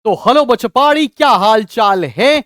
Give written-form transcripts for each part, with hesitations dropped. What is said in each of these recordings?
तो हेलो बचपाड़ी, क्या हाल चाल है।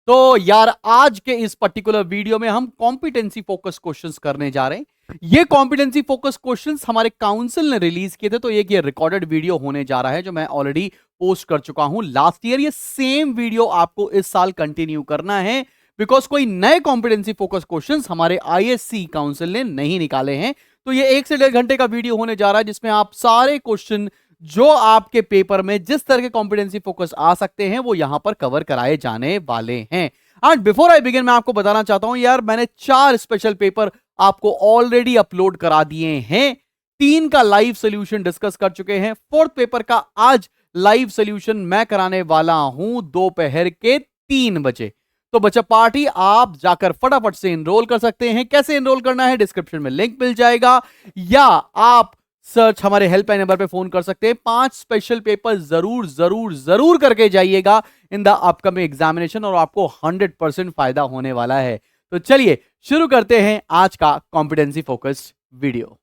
तो यार आज के इस पर्टिकुलर वीडियो में हम कॉम्पिटेंसी फोकस क्वेश्चंस करने जा रहे हैं। ये कॉम्पिटेंसी फोकस क्वेश्चंस हमारे काउंसिल ने रिलीज किए थे, तो एक ये रिकॉर्डेड वीडियो होने जा रहा है जो मैं ऑलरेडी पोस्ट कर चुका हूं लास्ट ईयर। ये सेम वीडियो आपको इस साल कंटिन्यू करना है बिकॉज कोई नए कॉम्पिटेंसी फोकस क्वेश्चंस हमारे आईएससी काउंसिल ने नहीं निकाले हैं। तो ये 1 से 1.5 घंटे का वीडियो होने जा रहा है जिसमें आप सारे क्वेश्चन जो आपके पेपर में जिस तरह के कॉम्पिटेंसी फोकस आ सकते हैं वो यहां पर कवर कराए जाने वाले हैं। एंड बिफोर आई बिगिन मैं आपको बताना चाहता हूं यार, मैंने 4 स्पेशल पेपर आपको ऑलरेडी अपलोड करा दिए हैं। 3 का लाइव सोल्यूशन डिस्कस कर चुके हैं। 4th पेपर का आज लाइव सोल्यूशन मैं कराने वाला हूं दोपहर के 3 बजे। तो बच्चा पार्टी आप जाकर फटाफट से एनरोल कर सकते हैं। कैसे एनरोल करना है डिस्क्रिप्शन में लिंक मिल जाएगा, या आप सर्च हमारे हेल्पलाइन नंबर पे फोन कर सकते हैं। 5 स्पेशल पेपर जरूर जरूर जरूर करके जाइएगा इन द अपकमिंग एग्जामिनेशन और आपको 100% फायदा होने वाला है। तो चलिए शुरू करते हैं आज का कॉम्पिटेंसी फोकस्ड वीडियो।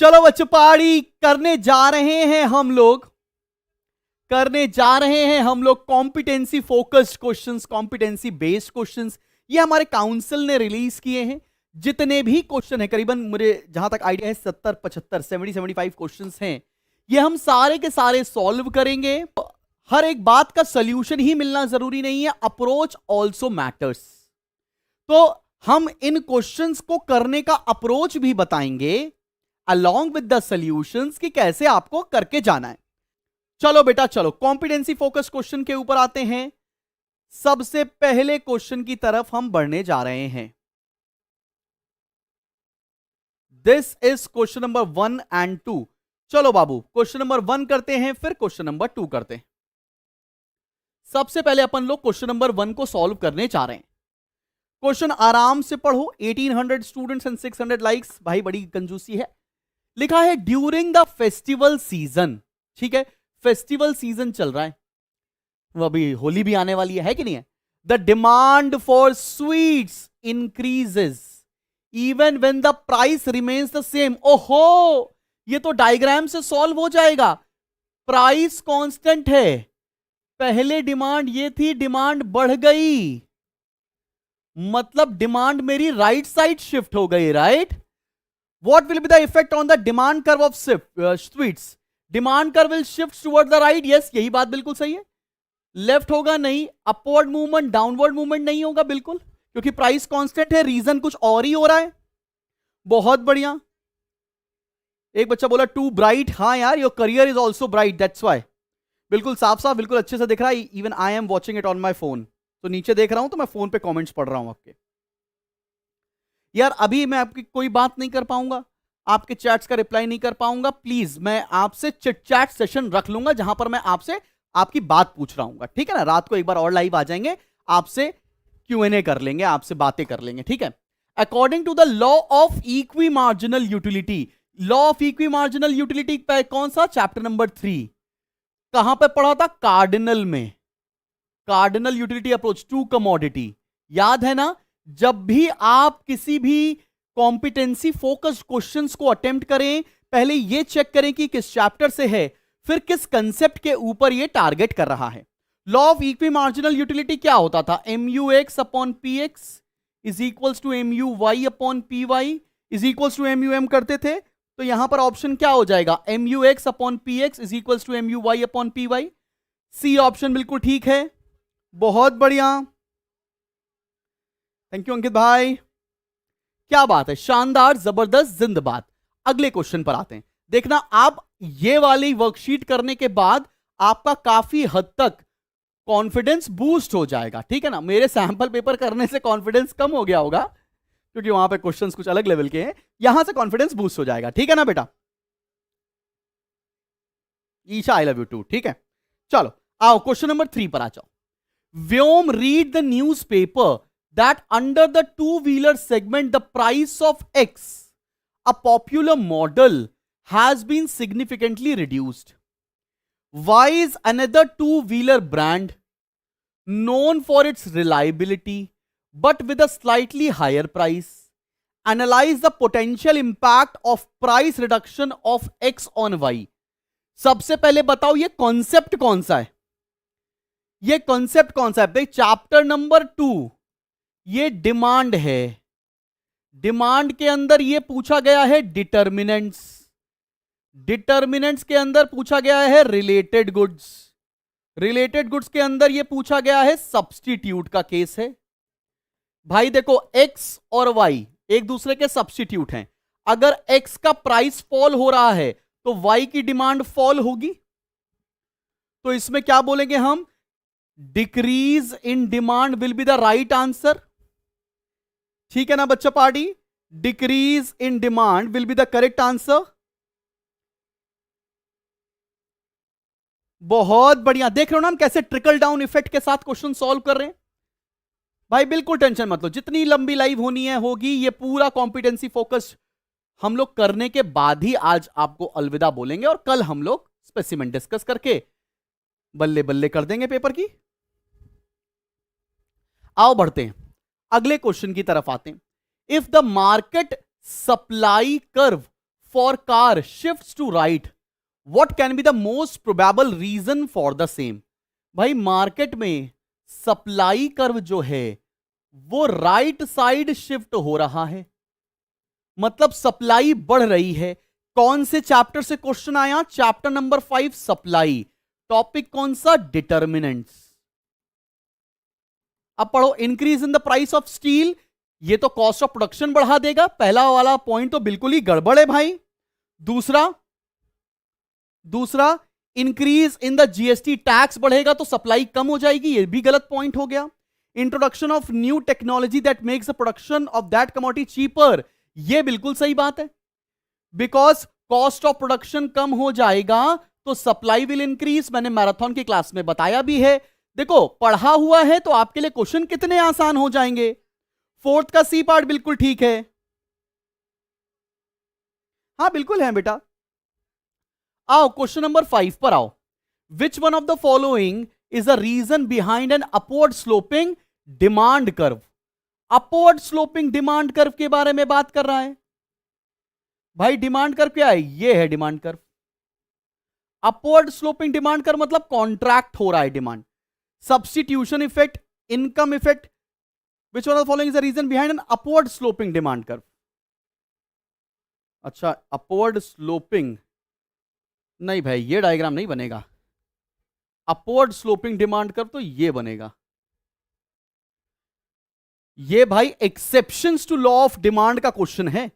चलो बच्चों पार्टी करने जा रहे हैं हम लोग competency focused questions, competency based questions. ये हमारे काउंसिल ने रिलीज किए हैं। जितने भी क्वेश्चन है, करीबन मुझे जहां तक आइडिया है 70 75 75 क्वेश्चंस हैं, ये हम सारे के सारे सॉल्व करेंगे। हर एक बात का सॉल्यूशन ही मिलना जरूरी नहीं है, अप्रोच ऑल्सो मैटर्स। तो हम इन क्वेश्चंस को करने का अप्रोच भी बताएंगे अलॉन्ग विद द सॉल्यूशंस कि कैसे आपको करके जाना है। चलो बेटा चलो कॉम्पिटेंसी फोकस क्वेश्चन के ऊपर आते हैं। सबसे पहले क्वेश्चन की तरफ हम बढ़ने जा रहे हैं। This is question number 1 and 2। चलो बाबू क्वेश्चन नंबर 1 करते हैं, फिर क्वेश्चन नंबर 2 करते हैं। सबसे पहले अपन लोग क्वेश्चन नंबर 1 को सॉल्व करने जा रहे हैं। क्वेश्चन आराम से पढ़ो। 1800 स्टूडेंट्स एंड 600 लाइक्स। भाई बड़ी कंजूसी है। लिखा है ड्यूरिंग द फेस्टिवल सीजन। ठीक है, फेस्टिवल सीजन चल रहा है, वो अभी होली भी आने वाली है कि नहीं है। The demand for sweets increases even when the price remains the same. ओहो, ये तो डायग्राम से सॉल्व हो जाएगा। प्राइस कांस्टेंट है, पहले डिमांड ये थी, डिमांड बढ़ गई, मतलब डिमांड मेरी राइट साइड शिफ्ट हो गई, right. What will be the effect on the demand curve of sweets? Demand curve will shift toward the right. Yes, यही बात बिल्कुल सही है। लेफ्ट होगा नहीं, अपवर्ड मूवमेंट डाउनवर्ड मूवमेंट नहीं होगा बिल्कुल, क्योंकि प्राइस कांस्टेंट है, रीजन कुछ और ही हो रहा है। बहुत बढ़िया। एक बच्चा बोला टू ब्राइट। हाँ यार, your career is also bright, that's why. बिल्कुल साफ साफ, बिल्कुल अच्छे से दिख रहा है। Even I am watching it on my phone. तो नीचे देख रहा हूं तो मैं फोन पे कॉमेंट्स पढ़ रहा हूं आपके। यार अभी मैं आपकी कोई बात नहीं कर पाऊंगा, आपके चैट्स का रिप्लाई नहीं कर पाऊंगा। प्लीज मैं आपसे चिट चैट सेशन रख लूंगा जहां पर मैं आपसे आपकी बात पूछ रहा हूं, ठीक है ना। रात को एक बार और लाइव आ जाएंगे, आपसे Q&A कर लेंगे, आपसे बातें कर लेंगे, ठीक है। According to the law of equi marginal utility. Law of equi marginal utility कौन सा? Chapter number 3। कहां पे पढ़ा था? कार्डिनल में। Cardinal utility approach to commodity, याद है ना। जब भी आप किसी भी कॉम्पिटेंसी फोकस्ड क्वेश्चंस को अटेम्प्ट करें, पहले यह चेक करें कि किस चैप्टर से है, फिर किस कंसेप्ट के ऊपर यह टारगेट कर रहा है। Law of equi marginal utility क्या होता था? MUX upon PX is equals to MUY upon PY is equals to MUM करते थे। तो यहां पर ऑप्शन क्या हो जाएगा? MUX upon PX is equals to MUY upon PY। C option बिल्कुल ठीक है। बहुत बढ़िया, थैंक यू अंकित भाई, क्या बात है, शानदार, जबरदस्त, जिंदाबाद। अगले क्वेश्चन पर आते हैं। देखना आप ये वाली वर्कशीट करने के बाद आपका काफी हद तक कॉन्फिडेंस बूस्ट हो जाएगा, ठीक है ना। मेरे सैंपल पेपर करने से कॉन्फिडेंस कम हो गया होगा क्योंकि वहां पे क्वेश्चंस कुछ अलग लेवल के हैं, यहां से कॉन्फिडेंस बूस्ट हो जाएगा, ठीक है ना बेटा। Isha I love you too, ठीक है। चलो आओ क्वेश्चन नंबर 3 पर आ जाओ। Vyom read the newspaper that under the two-wheeler segment the price of X, a popular model, has been significantly reduced. Y is another two-wheeler brand known for its reliability but with a slightly higher price. Analyze the potential impact of price reduction of X on Y. सबसे पहले बताओ ये concept कौन सा है? ये concept कौन सा है? चैप्टर नंबर 2 ये डिमांड है। डिमांड के अंदर ये पूछा गया है डिटर्मिनेंट्स, डिटर्मिनेंट्स के अंदर पूछा गया है रिलेटेड गुड्स, रिलेटेड गुड्स के अंदर ये पूछा गया है सब्स्टिट्यूट का केस है। भाई देखो x और y एक दूसरे के सब्स्टिट्यूट हैं। अगर x का प्राइस फॉल हो रहा है तो y की डिमांड फॉल होगी। तो इसमें क्या बोलेंगे हम? Decrease in demand will be the right answer. ठीक है ना बच्चा party? Decrease in demand will be the correct answer. बहुत बढ़िया। देख रहे हो ना हम कैसे ट्रिकल डाउन इफेक्ट के साथ क्वेश्चन सॉल्व कर रहे हैं। भाई बिल्कुल टेंशन मत लो, जितनी लंबी लाइव होनी है होगी। ये पूरा कॉम्पिटेंसी फोकस हम लोग करने के बाद ही आज आपको अलविदा बोलेंगे और कल हम लोग स्पेसिमेन डिस्कस करके बल्ले बल्ले कर देंगे पेपर की। आओ बढ़ते हैं, अगले क्वेश्चन की तरफ आते हैं। If the market supply curve for car shifts to right, what can be the most probable reason for the same? भाई मार्केट में सप्लाई कर्व जो है वो राइट साइड शिफ्ट हो रहा है, मतलब सप्लाई बढ़ रही है। कौन से चैप्टर से क्वेश्चन आया? Chapter number 5 supply. टॉपिक कौन सा? डिटर्मिनेंट्स। अब पढ़ो, increase in the price of steel, ये तो कॉस्ट ऑफ प्रोडक्शन बढ़ा देगा। पहला वाला पॉइंट तो बिल्कुल ही गड़बड़ है भाई। दूसरा increase in the GST, tax बढ़ेगा तो सप्लाई कम हो जाएगी, ये भी गलत पॉइंट हो गया। Introduction of new technology that makes the production of that commodity cheaper, ये बिल्कुल सही बात है। बिकॉज कॉस्ट ऑफ प्रोडक्शन कम हो जाएगा तो सप्लाई विल इंक्रीज। मैंने मैराथन की क्लास में बताया भी है। देखो पढ़ा हुआ है तो आपके लिए क्वेश्चन कितने आसान हो जाएंगे। फोर्थ का सी पार्ट बिल्कुल ठीक है। हाँ बिल्कुल है बेटा। आओ क्वेश्चन नंबर 5 पर आओ। Which one of the following is a reason behind an upward sloping demand curve? Upward sloping demand curve के बारे में बात कर रहा है। भाई डिमांड कर्व क्या है? ये है demand curve. Upward sloping demand curve मतलब कॉन्ट्रैक्ट हो रहा है demand. Substitution effect, income effect, which one of the following is the reason behind an upward sloping demand curve? अच्छा अपवर्ड स्लोपिंग, नहीं भाई ये डायग्राम नहीं बनेगा। अपवर्ड स्लोपिंग डिमांड कर्व तो ये बनेगा। ये भाई exceptions to law of demand का क्वेश्चन है।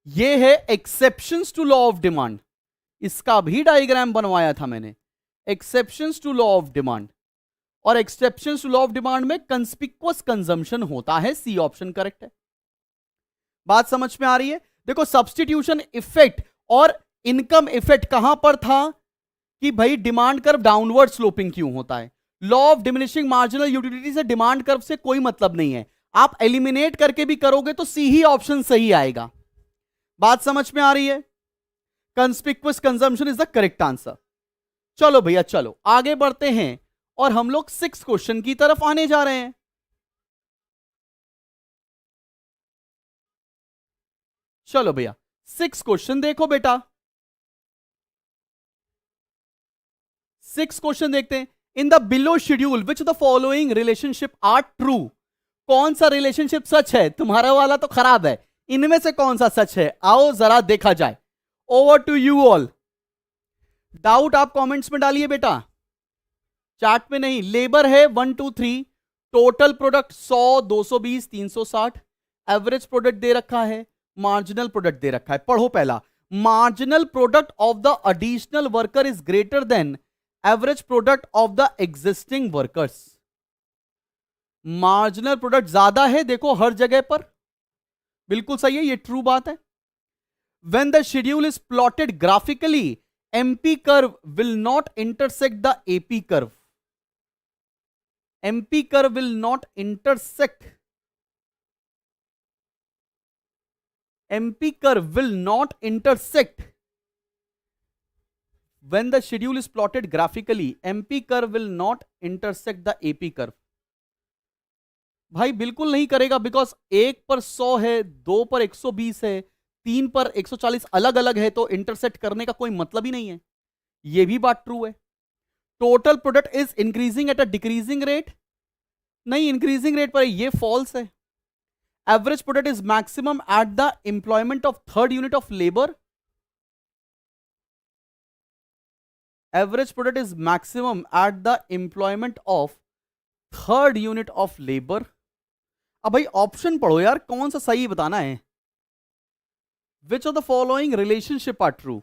ये है exceptions to law of demand, इसका भी डायग्राम बनवाया था मैंने। Exceptions to law of demand, और exceptions to law of demand में कंस्पिक्वस कंजम्पशन होता है। सी ऑप्शन करेक्ट है। बात समझ में आ रही है? देखो सब्स्टिट्यूशन इफेक्ट और इनकम इफेक्ट कहां पर था कि भाई डिमांड कर्व डाउनवर्ड स्लोपिंग क्यों होता है। Law of diminishing marginal utility से डिमांड कर्व से कोई मतलब नहीं है। आप एलिमिनेट करके भी करोगे तो सी ही ऑप्शन सही आएगा। बात समझ में आ रही है? कंस्पिक्वस consumption is the correct answer. चलो भैया चलो आगे बढ़ते हैं और हम लोग 6 क्वेश्चन की तरफ आने जा रहे हैं। चलो भैया 6 क्वेश्चन देखो बेटा। 6 क्वेश्चन देखते हैं। In the below schedule which the following relationship are true? कौन सा रिलेशनशिप सच है? तुम्हारा वाला तो खराब है, इनमें से कौन सा सच है? आओ जरा देखा जाए। Over to you all. Doubt आप कमेंट्स में डालिए बेटा, चार्ट में नहीं। लेबर है 1 2 3, टोटल प्रोडक्ट 100 220 360, एवरेज प्रोडक्ट दे रखा है, मार्जिनल प्रोडक्ट दे रखा है। पढ़ो पहला, marginal product of the additional worker is greater then average product of the existing workers. Marginal product ज्यादा है, देखो हर जगह पर बिल्कुल सही है, ये ट्रू बात है। When the schedule is plotted graphically, MP curve will not intersect the AP curve. MP curve will not intersect. MP curve will not intersect. When the schedule is plotted graphically, MP curve will not intersect the AP curve. भाई बिल्कुल नहीं करेगा, because 1 पर 100 है, 2 पर 120 है, 3 पर 140 अलग अलग है, तो इंटरसेक्ट करने का कोई मतलब ही नहीं है। यह भी बात ट्रू है। Total product is increasing at a decreasing rate, नहीं इंक्रीजिंग रेट पर है, ये फॉल्स है। Average product is maximum at the employment of third unit of labour, average product is maximum at the employment of third unit of labour. अब भाई option पढ़ो यार, कौन सा सही बताना है। Which of the following relationship are true.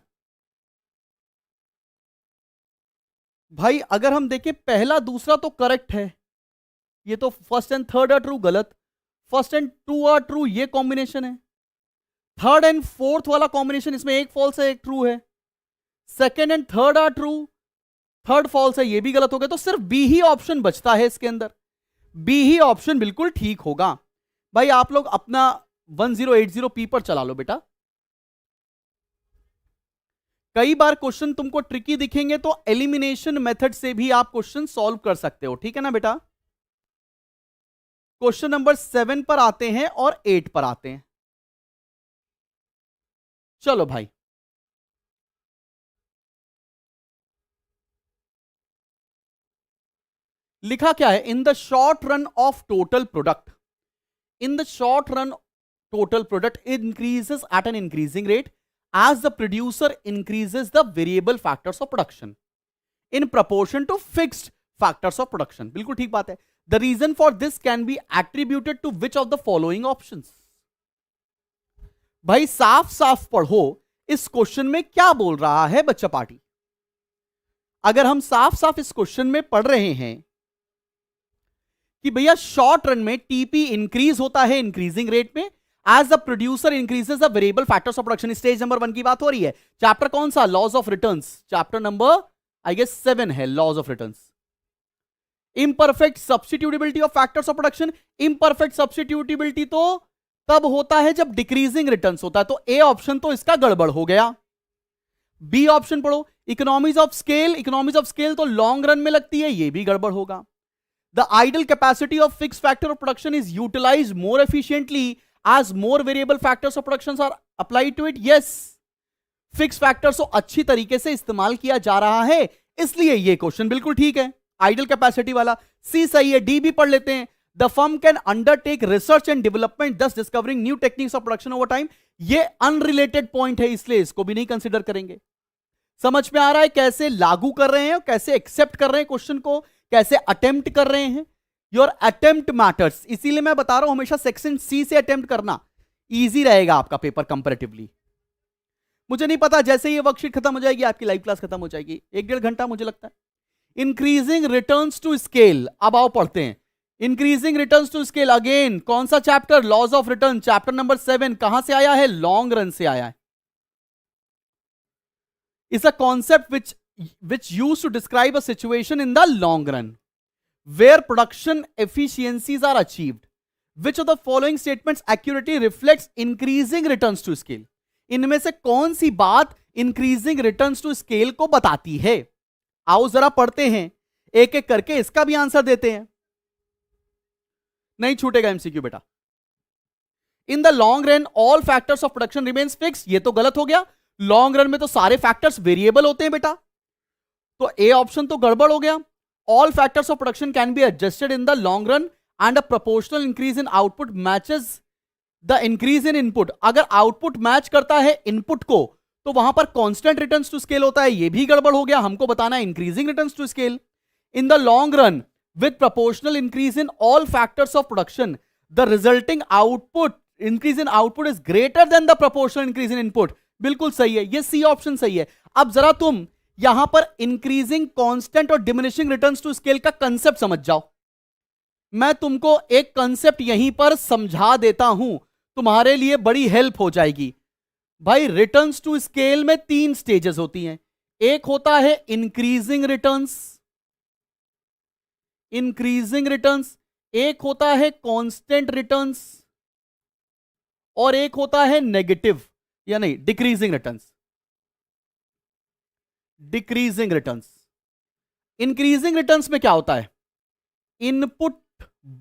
भाई अगर हम देखें पहला दूसरा तो करेक्ट है, ये तो first and third are true, गलत। First and two are true, ये कॉम्बिनेशन है। थर्ड एंड फोर्थ वाला कॉम्बिनेशन, इसमें एक फॉल्स है एक ट्रू है। Second and third are true, third false है, ये भी गलत हो गया। तो सिर्फ बी ही ऑप्शन बचता है इसके अंदर, बी ही ऑप्शन बिल्कुल ठीक होगा। भाई आप लोग अपना 1080p पर चला लो बेटा। कई बार क्वेश्चन तुमको ट्रिकी दिखेंगे तो एलिमिनेशन मेथड से भी आप क्वेश्चन सॉल्व कर सकते हो, ठीक है ना बेटा। क्वेश्चन नंबर 7 पर आते हैं और 8 पर आते हैं। चलो भाई, लिखा क्या है, in the short run of total product, in the short run total product increases at an increasing rate as the producer increases the variable factors of production in proportion to fixed factors of production। बिल्कुल ठीक बात है। The reason for this can be attributed to which of the following options। भाई साफ साफ पढ़ो इस question में क्या बोल रहा है बच्चा पार्टी। अगर हम साफ साफ इस क्वेश्चन में पढ़ रहे हैं कि भैया शॉर्ट रन में टीपी इंक्रीज होता है इंक्रीजिंग रेट में, as the producer increases the variable factors of production. Stage number 1 की बात हो रही है। चैप्टर कौन सा, laws of returns, chapter number I guess 7 है, laws of returns. Imperfect substitutability of factors of production, imperfect substitutability तो तब होता है जब डिक्रीजिंग रिटर्न्स होता है, तो ए ऑप्शन तो इसका गड़बड़ हो गया। बी ऑप्शन पढ़ो, economies of scale, economies of scale तो लॉन्ग रन में लगती है, ये भी गड़बड़ होगा। The idle capacity of fix factor of production is utilized more efficiently as more variable factors of production are applied to it। yes, fixed factors को अच्छी तरीके से इस्तेमाल किया जा रहा है, इसलिए ये क्वेश्चन बिल्कुल ठीक है। आइडल कैपेसिटी वाला सी सही है। डी भी पढ़ लेते हैं। The firm can undertake research and development thus discovering new techniques of production over time. ये अनरिलेटेड पॉइंट है, इसलिए इसको भी नहीं कंसिडर करेंगे। समझ में आ रहा है कैसे लागू कर रहे हैं, कैसे एक्सेप्ट कर रहे हैं क्वेश्चन को, कैसे अटेम्प्ट कर रहे हैं। योर अटेम्प्ट मैटर्स, इसीलिए मैं बता रहा हूं हमेशा सेक्शन सी से अटेम्प्ट करना, इजी रहेगा आपका पेपर कंपैरेटिवली। मुझे नहीं पता, जैसे ये वर्कशीट खत्म हो जाएगी आपकी लाइव क्लास खत्म हो जाएगी, 1-1.5 घंटा मुझे लगता है। इंक्रीजिंग रिटर्न्स टू स्केल, अब आओ पढ़ते हैं। Increasing returns to scale, again कौन सा chapter, laws of return, chapter number 7। कहां से आया है, लॉन्ग रन से आया है। It's a concept which used to describe a situation in the long run where production efficiencies are achieved। which of the following statements accurately reflects increasing returns to scale। इनमें से कौन सी बात increasing returns to scale को बताती है। आओ जरा पढ़ते हैं, एक एक करके इसका भी आंसर देते हैं, नहीं छूटेगा एमसीक्यू बेटा। इन the long run all factors of production remains fix, ये तो गलत हो गया। लॉन्ग रन में तो सारे फैक्टर्स वेरिएबल होते हैं बेटा, तो ए ऑप्शन तो गड़बड़ हो गया। All factors of production can be adjusted in the long run and a proportional increase in output matches the increase in input. अगर आउटपुट मैच करता है इनपुट को तो वहां पर कांस्टेंट रिटर्न्स टू स्केल होता है, ये भी गड़बड़ हो गया। हमको बताना है increasing returns to scale. In the long run with proportional increase in all factors of production the resulting output increase in output is greater than the proportional increase in input. बिल्कुल सही है, ये सी ऑप्शन सही है। अब जरा तुम यहां पर इंक्रीजिंग कांस्टेंट और डिमिनिशिंग रिटर्न्स टू स्केल का कंसेप्ट समझ जाओ। मैं तुमको एक कंसेप्ट यहीं पर समझा देता हूं, तुम्हारे लिए बड़ी हेल्प हो जाएगी। भाई रिटर्न्स टू स्केल में 3 स्टेजेस होती हैं। एक होता है इंक्रीजिंग रिटर्न्स, इंक्रीजिंग रिटर्न्स, एक होता है कांस्टेंट रिटर्न्स और एक होता है नेगेटिव या नहीं decreasing returns. Decreasing returns, increasing returns में क्या होता है, इनपुट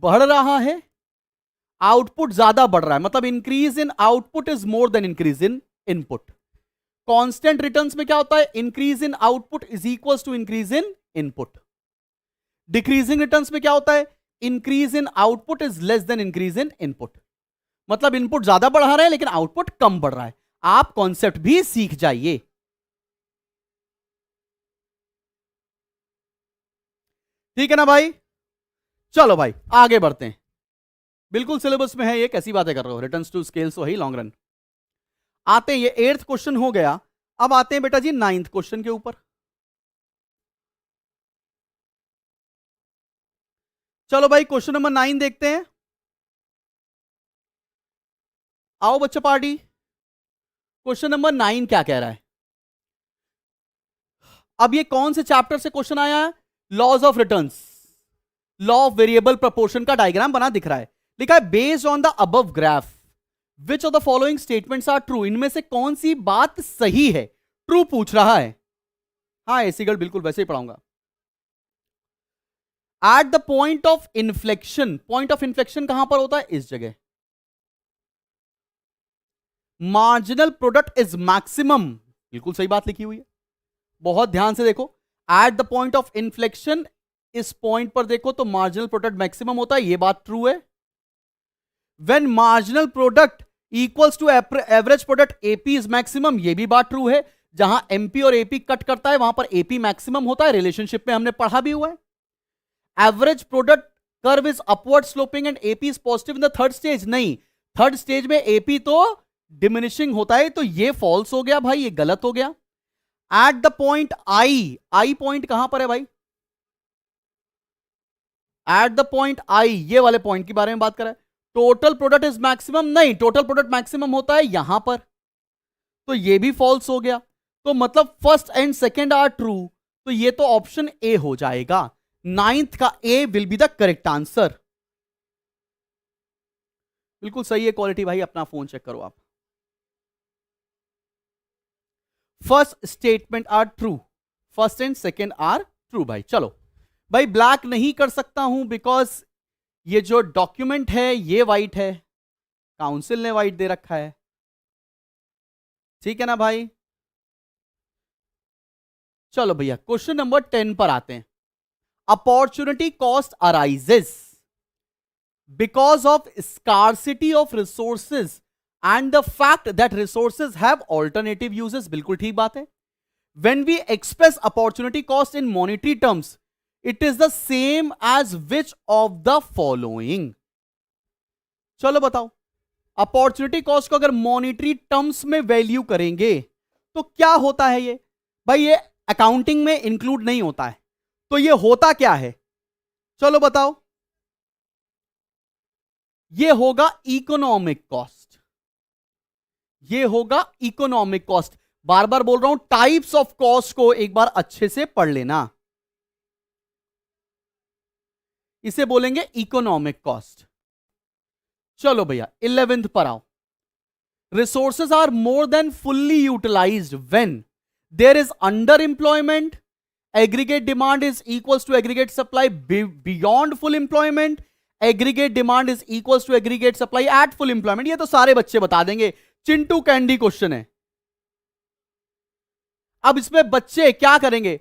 बढ़ रहा है, आउटपुट ज्यादा बढ़ रहा है, मतलब increase in output is more than increase in input. Constant returns में क्या होता है? Increase in output is equal to increase in input. Decreasing returns में क्या होता है? Increase in output is less than increase in input. मतलब input ज्यादा बढ़ा रहे हैं लेकिन आउटपुट कम बढ़ रहा है। आप कॉन्सेप्ट भी सीख जाइए। ठीक है ना भाई? चलो भाई आगे बढ़ते हैं। बिल्कुल सिलेबस में है ये, कैसी बातें कर रहे हो? रिटर्न्स टू स्केल्स वही लॉन्ग रन। आते हैं, ये 8th क्वेश्चन हो गया। अब आते हैं बेटा जी 9th क्वेश्चन के ऊपर। चलो भाई क्वेश्चन नंबर 9 देखते हैं। आओ बच्चा पार्टी। क्वेश्चन नंबर 9 क्या कह रहा है? अब ये कौन से चैप्टर से क्वेश्चन आया है? Laws of returns. Law of variable proportion का डायग्राम बना दिख रहा है। लिखा है based on the above graph which of the following statements are true. इनमें से कौन सी बात सही है? ट्रू पूछ रहा है। हाँ एसी गर्ल बिल्कुल वैसे ही पढ़ाऊंगा। At the point of inflection, point of inflection कहां पर होता है? इस जगह। मार्जिनल प्रोडक्ट इज मैक्सिमम, बिल्कुल सही बात लिखी हुई है, बहुत ध्यान से देखो। At the point of inflection, इस पॉइंट पर देखो तो मार्जिनल प्रोडक्ट मैक्सिमम होता है, ये बात ट्रू है। When marginal product equals to average product AP is maximum, ये भी बात ट्रू है। जहां एमपी और एपी कट करता है वहां पर एपी मैक्सिमम होता है, रिलेशनशिप में हमने पढ़ा भी हुआ है। Average product curve is upward sloping and AP is positive in the third stage, नहीं, थर्ड स्टेज में एपी तो डिमिनिशिंग होता है, तो ये फॉल्स हो गया भाई, ये गलत हो गया। At the point I, I point कहां पर है भाई? एट द पॉइंट आई, ये वाले पॉइंट के बारे में बात कर रहा है। टोटल प्रोडक्ट इज मैक्सिमम, नहीं, टोटल प्रोडक्ट मैक्सिमम होता है यहां पर, तो ये भी फॉल्स हो गया। तो मतलब first and second are true, तो ये तो ऑप्शन ए हो जाएगा। 9th का A will be the correct answer. बिल्कुल सही है क्वालिटी भाई, अपना फोन चेक करो आप। First statement are true, first and second are true भाई। चलो भाई ब्लैक नहीं कर सकता हूं बिकॉज ये जो डॉक्यूमेंट है ये वाइट है, काउंसिल ने वाइट दे रखा है, ठीक है ना भाई? चलो भैया क्वेश्चन नंबर 10 पर आते हैं। Opportunity cost arises because of scarcity of resources and the fact that resources have alternative uses, बिल्कुल ठीक बात है। When we express opportunity cost in monetary terms, it is the same as which of the following? चलो बताओ, opportunity cost को अगर monetary terms में value करेंगे तो क्या होता है ये? भाई ये अकाउंटिंग में इंक्लूड नहीं होता है, तो ये होता क्या है? चलो बताओ। ये होगा इकोनॉमिक कॉस्ट, ये होगा इकोनॉमिक कॉस्ट। बार बार बोल रहा हूं, टाइप्स ऑफ कॉस्ट को एक बार अच्छे से पढ़ लेना। इसे बोलेंगे इकोनॉमिक कॉस्ट। चलो भैया 11th पर आओ। Resources are more than fully utilised when there is under employment, aggregate demand is equals to aggregate supply beyond full employment, aggregate demand is equals to aggregate supply at full employment. ये तो सारे बच्चे बता देंगे, Chintu candy question है। अब इसमें बच्चे क्या करेंगे?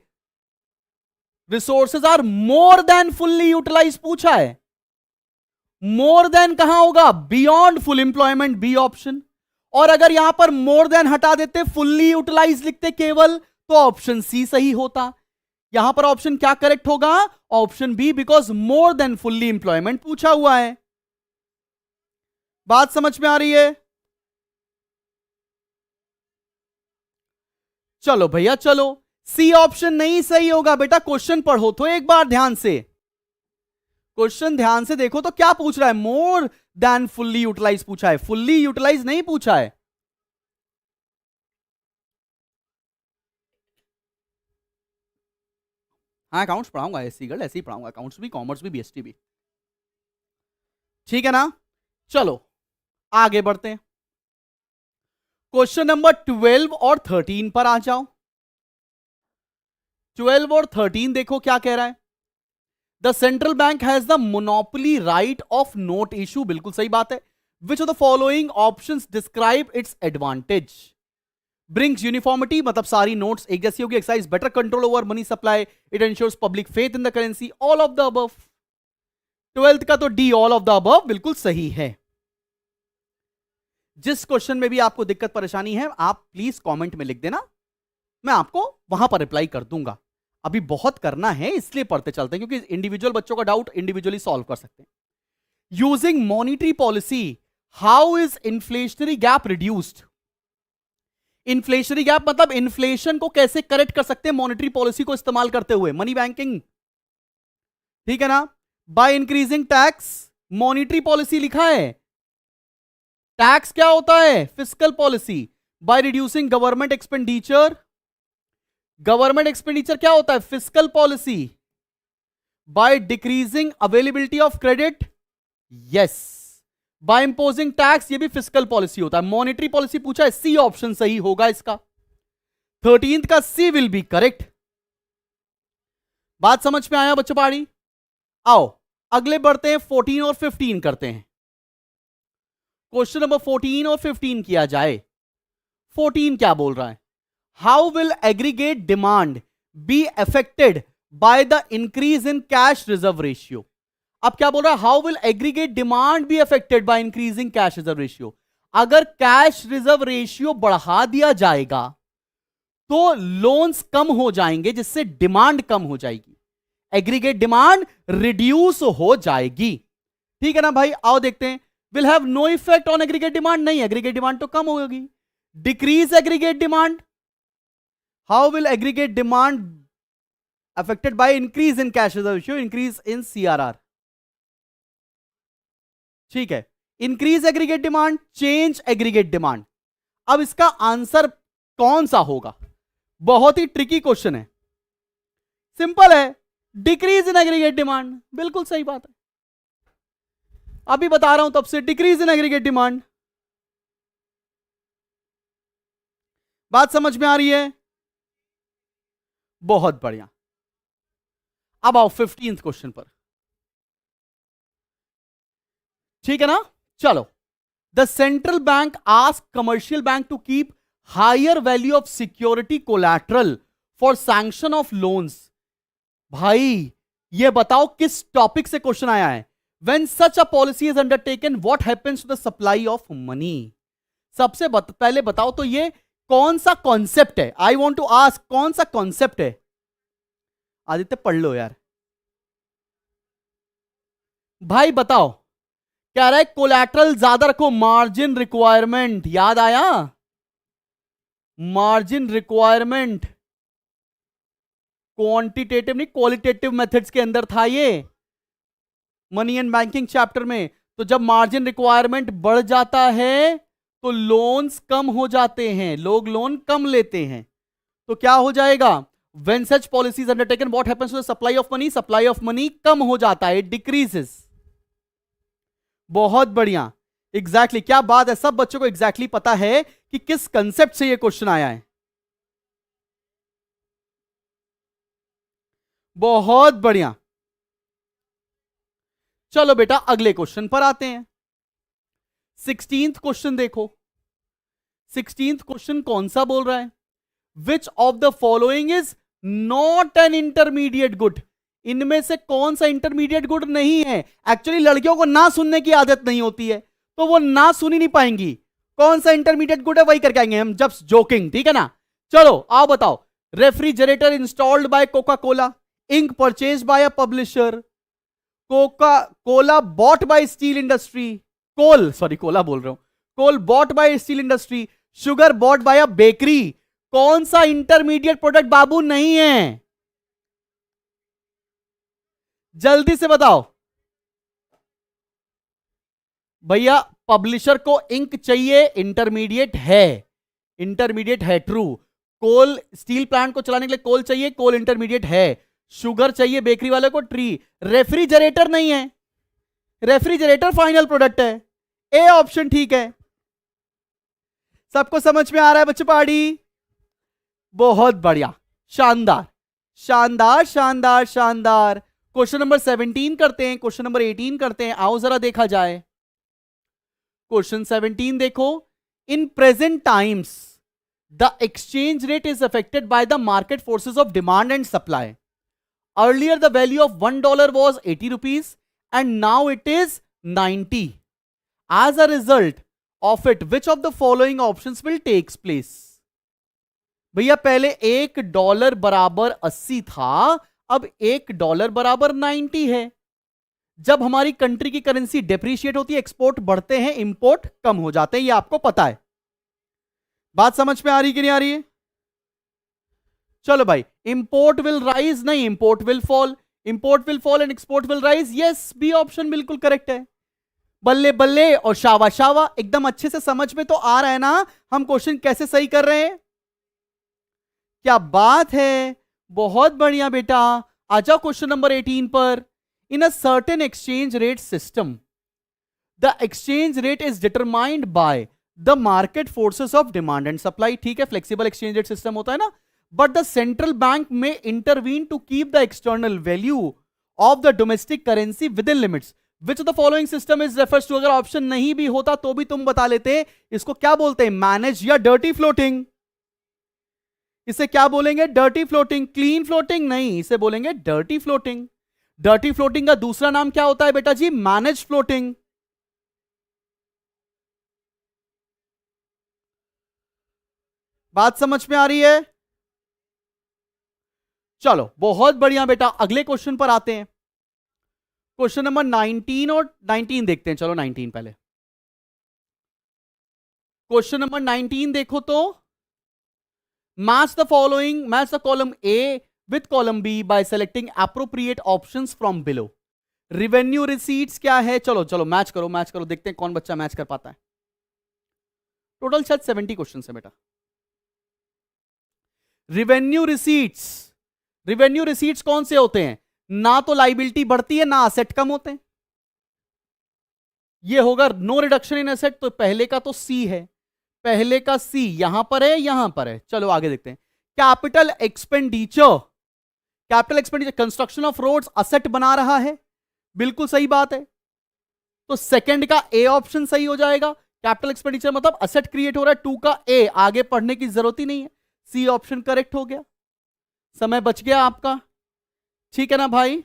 Resources are more than fully utilise पूछा है, मोर देन कहां होगा? Beyond full employment, B option. और अगर यहां पर मोर देन हटा देते, फुल्ली यूटिलाइज लिखते केवल, तो ऑप्शन सी सही होता। यहां पर ऑप्शन क्या करेक्ट होगा? Option B, because more than fully employment पूछा हुआ है। बात समझ में आ रही है? चलो भैया चलो, सी ऑप्शन नहीं सही होगा बेटा। क्वेश्चन पढ़ो तो एक बार ध्यान से, क्वेश्चन ध्यान से देखो तो क्या पूछ रहा है? मोर देन फुल्ली यूटिलाइज पूछा है, फुल्ली यूटिलाइज नहीं पूछा है। हाँ अकाउंट्स पढ़ाऊंगा, एससी गर्ल ऐसे ही पढ़ाऊंगा, अकाउंट्स भी, कॉमर्स भी, बीएसटी भी, ठीक है ना? चलो आगे बढ़ते हैं। क्वेश्चन नंबर 12 और 13 पर आ जाओ। 12 और 13 देखो क्या कह रहा है। The central bank has the monopoly right of note issue, बिल्कुल सही बात है। Which of the following options describe it's advantage? Brings uniformity, मतलब सारी नोट्स एक जैसी होगी। Exercise better control over money supply, it ensures public faith in the currency, all of the above. 12th का तो D, all of the above बिल्कुल सही है। जिस क्वेश्चन में भी आपको दिक्कत परेशानी है आप प्लीज कमेंट में लिख देना, मैं आपको वहां पर रिप्लाई कर दूंगा। अभी बहुत करना है इसलिए पढ़ते चलते हैं, क्योंकि इंडिविजुअल बच्चों का डाउट इंडिविजुअली सॉल्व कर सकते हैं। Using monetary policy, how is inflationary gap reduced? Inflationary gap मतलब इन्फ्लेशन को कैसे करेक्ट कर सकते हैं मॉनिटरी पॉलिसी को इस्तेमाल करते हुए, मनी बैंकिंग, ठीक है ना। By increasing tax, monetary policy लिखा है। टैक्स क्या होता है? Fiscal policy. By reducing government expenditure, government expenditure क्या होता है? Fiscal policy. By decreasing availability of credit, yes. By imposing tax, ये भी फिस्कल पॉलिसी होता है। मॉनिटरी पॉलिसी पूछा है, सी ऑप्शन सही होगा इसका। 13th का सी विल बी करेक्ट। बात समझ में आया बच्चों पहाड़ी? आओ अगले बढ़ते हैं, 14 और 15 करते हैं। क्वेश्चन नंबर 14 और 15 किया जाए। 14 क्या बोल रहा है? How will aggregate demand be affected by the increase in cash reserve ratio? अब क्या बोल रहा है? How will aggregate demand be affected by increasing cash reserve ratio? अगर कैश रिजर्व रेशियो बढ़ा दिया जाएगा तो लोन्स कम हो जाएंगे, जिससे डिमांड कम हो जाएगी, एग्रीगेट डिमांड रिड्यूस हो जाएगी, ठीक है ना भाई। आओ देखते हैं। Will have no effect on aggregate demand, नहीं, एग्रीगेट डिमांड तो कम होगी। Decrease aggregate demand, how will aggregate demand affected by increase in cash reserve ratio, increase in CRR, ठीक है। Increase aggregate demand, change aggregate demand. अब इसका answer कौन सा होगा? बहुत ही ट्रिकी क्वेश्चन है, सिंपल है, डिक्रीज इन एग्रीगेट डिमांड, बिल्कुल सही बात है। अभी बता रहा हूं तब से, डिक्रीज इन एग्रीगेट डिमांड। बात समझ में आ रही है? बहुत बढ़िया। अब आओ 15th क्वेश्चन पर, ठीक है ना। चलो, the central bank ask commercial bank to keep higher value of security collateral for sanction of loans. भाई ये बताओ किस टॉपिक से क्वेश्चन आया है? When such a policy is undertaken, what happens to the supply of money? सबसे पहले बताओ तो ये कौन सा कॉन्सेप्ट है? आई वॉन्ट टू आस्क, कौन सा कॉन्सेप्ट है? आदित्य पढ़ लो यार। भाई बताओ, कह रहा है कोलैटरल ज्यादा रखो, मार्जिन रिक्वायरमेंट, याद आया? मार्जिन रिक्वायरमेंट क्वांटिटेटिव नहीं क्वालिटेटिव मेथड्स के अंदर था ये, मनी एंड बैंकिंग चैप्टर में। तो जब मार्जिन रिक्वायरमेंट बढ़ जाता है तो लोन्स कम हो जाते हैं, लोग लोन कम लेते हैं। तो क्या हो जाएगा? When such policies undertaken what happens to the supply of money? Supply of money कम हो जाता है, डिक्रीजेस। बहुत बढ़िया, एग्जैक्टली क्या बात है, सब बच्चों को एग्जैक्टली पता है कि किस कंसेप्ट से ये क्वेश्चन आया है। बहुत बढ़िया। चलो बेटा अगले क्वेश्चन पर आते हैं। 16th क्वेश्चन देखो। 16th क्वेश्चन कौन सा बोल रहा है? Which of the following is not an intermediate good? इनमें से कौन सा इंटरमीडिएट गुड नहीं है? एक्चुअली लड़कियों को ना सुनने की आदत नहीं होती है, तो वो ना सुन ही नहीं पाएंगी। कौन सा इंटरमीडिएट गुड है वही करके आएंगे हम, जस्ट जोकिंग, ठीक है ना। चलो आओ बताओ। Refrigerator installed by Coca Cola, ink purchase by a publisher, Coca Cola bought by steel industry, cola बोल रहा हूं, coal bought by steel industry, sugar bought by a bakery. कौन सा इंटरमीडिएट प्रोडक्ट बाबू नहीं है? जल्दी से बताओ भैया। पब्लिशर को इंक चाहिए, इंटरमीडिएट है, इंटरमीडिएट है, ट्रू। कोल स्टील प्लांट को चलाने के लिए कोल चाहिए, कोल इंटरमीडिएट है। शुगर चाहिए बेकरी वाले को, ट्री। रेफ्रिजरेटर नहीं है, रेफ्रिजरेटर फाइनल प्रोडक्ट है। ए ऑप्शन ठीक है। सबको समझ में आ रहा है बच्चे पहाड़ी? बहुत बढ़िया, शानदार शानदार शानदार शानदार। क्वेश्चन नंबर 17 करते हैं, क्वेश्चन नंबर 18 करते हैं। आओ जरा देखा जाए। क्वेश्चन 17 देखो। In present times the exchange rate is affected by the market forces of demand and supply. Earlier the value of $1 was 80 rupees and now it is 90. As a result of it, which of the following options will takes place? भैया पहले $1 बराबर 80 था, अब $1 बराबर 90 है. जब हमारी country की करेंसी डेप्रिशिएट होती है, एक्सपोर्ट बढ़ते हैं, इंपोर्ट कम हो जाते हैं, ये आपको पता है. बात समझ में आ रही कि नहीं आ रही है? चलो भाई, इंपोर्ट विल राइज नहीं, import will fall. Import will fall and export will rise. Yes, B option बिल्कुल करेक्ट है. बल्ले बल्ले और शावा शावा, एकदम अच्छे से समझ में तो आ रहा है ना हम क्वेश्चन कैसे सही कर रहे हैं? क्या बात है, बहुत बढ़िया बेटा. आ जाओ क्वेश्चन नंबर 18 पर. In a certain exchange rate system, the exchange rate is determined by the market forces of demand and supply. ठीक है, फ्लेक्सिबल एक्सचेंज रेट सिस्टम होता है ना. But the central bank may intervene to keep the external value of the domestic currency within limits. Which of the following system is refers to? अगर option नहीं भी होता तो भी तुम बता लेते. इसको क्या बोलते हैं, मैनेज या डर्टी फ्लोटिंग? इसे क्या बोलेंगे, डर्टी फ्लोटिंग. क्लीन फ्लोटिंग नहीं, इसे बोलेंगे डर्टी फ्लोटिंग. डर्टी फ्लोटिंग का दूसरा नाम क्या होता है बेटा जी, मैनेज फ्लोटिंग. बात समझ में आ रही है? चलो बहुत बढ़िया बेटा, अगले क्वेश्चन पर आते हैं. क्वेश्चन नंबर 19 और 19 देखते हैं. चलो 19 पहले. क्वेश्चन नंबर 19 देखो तो, match the following, match the column A with column B by selecting appropriate options from below. Revenue receipts क्या है? चलो चलो मैच करो, मैच करो, देखते हैं कौन बच्चा मैच कर पाता है. टोटल शायद 70 क्वेश्चन है बेटा. रिवेन्यू रिसीट्स, रिवेन्यू रिसीट्स कौन से होते हैं? ना तो लाइबिलिटी बढ़ती है, ना असेट कम होते हैं. ये होगा नो रिडक्शन इन एसेट. तो पहले का तो सी है, पहले का सी यहां पर है, यहां पर है. चलो आगे देखते हैं. Capital expenditure, capital expenditure, construction of roads asset बना रहा है, बिल्कुल सही बात है. तो सेकंड का ए ऑप्शन सही हो जाएगा. कैपिटल एक्सपेंडिचर मतलब असेट क्रिएट हो रहा है. 2 का ए, आगे पढ़ने की जरूरत ही नहीं है. सी ऑप्शन करेक्ट हो गया, समय बच गया आपका. ठीक है ना भाई?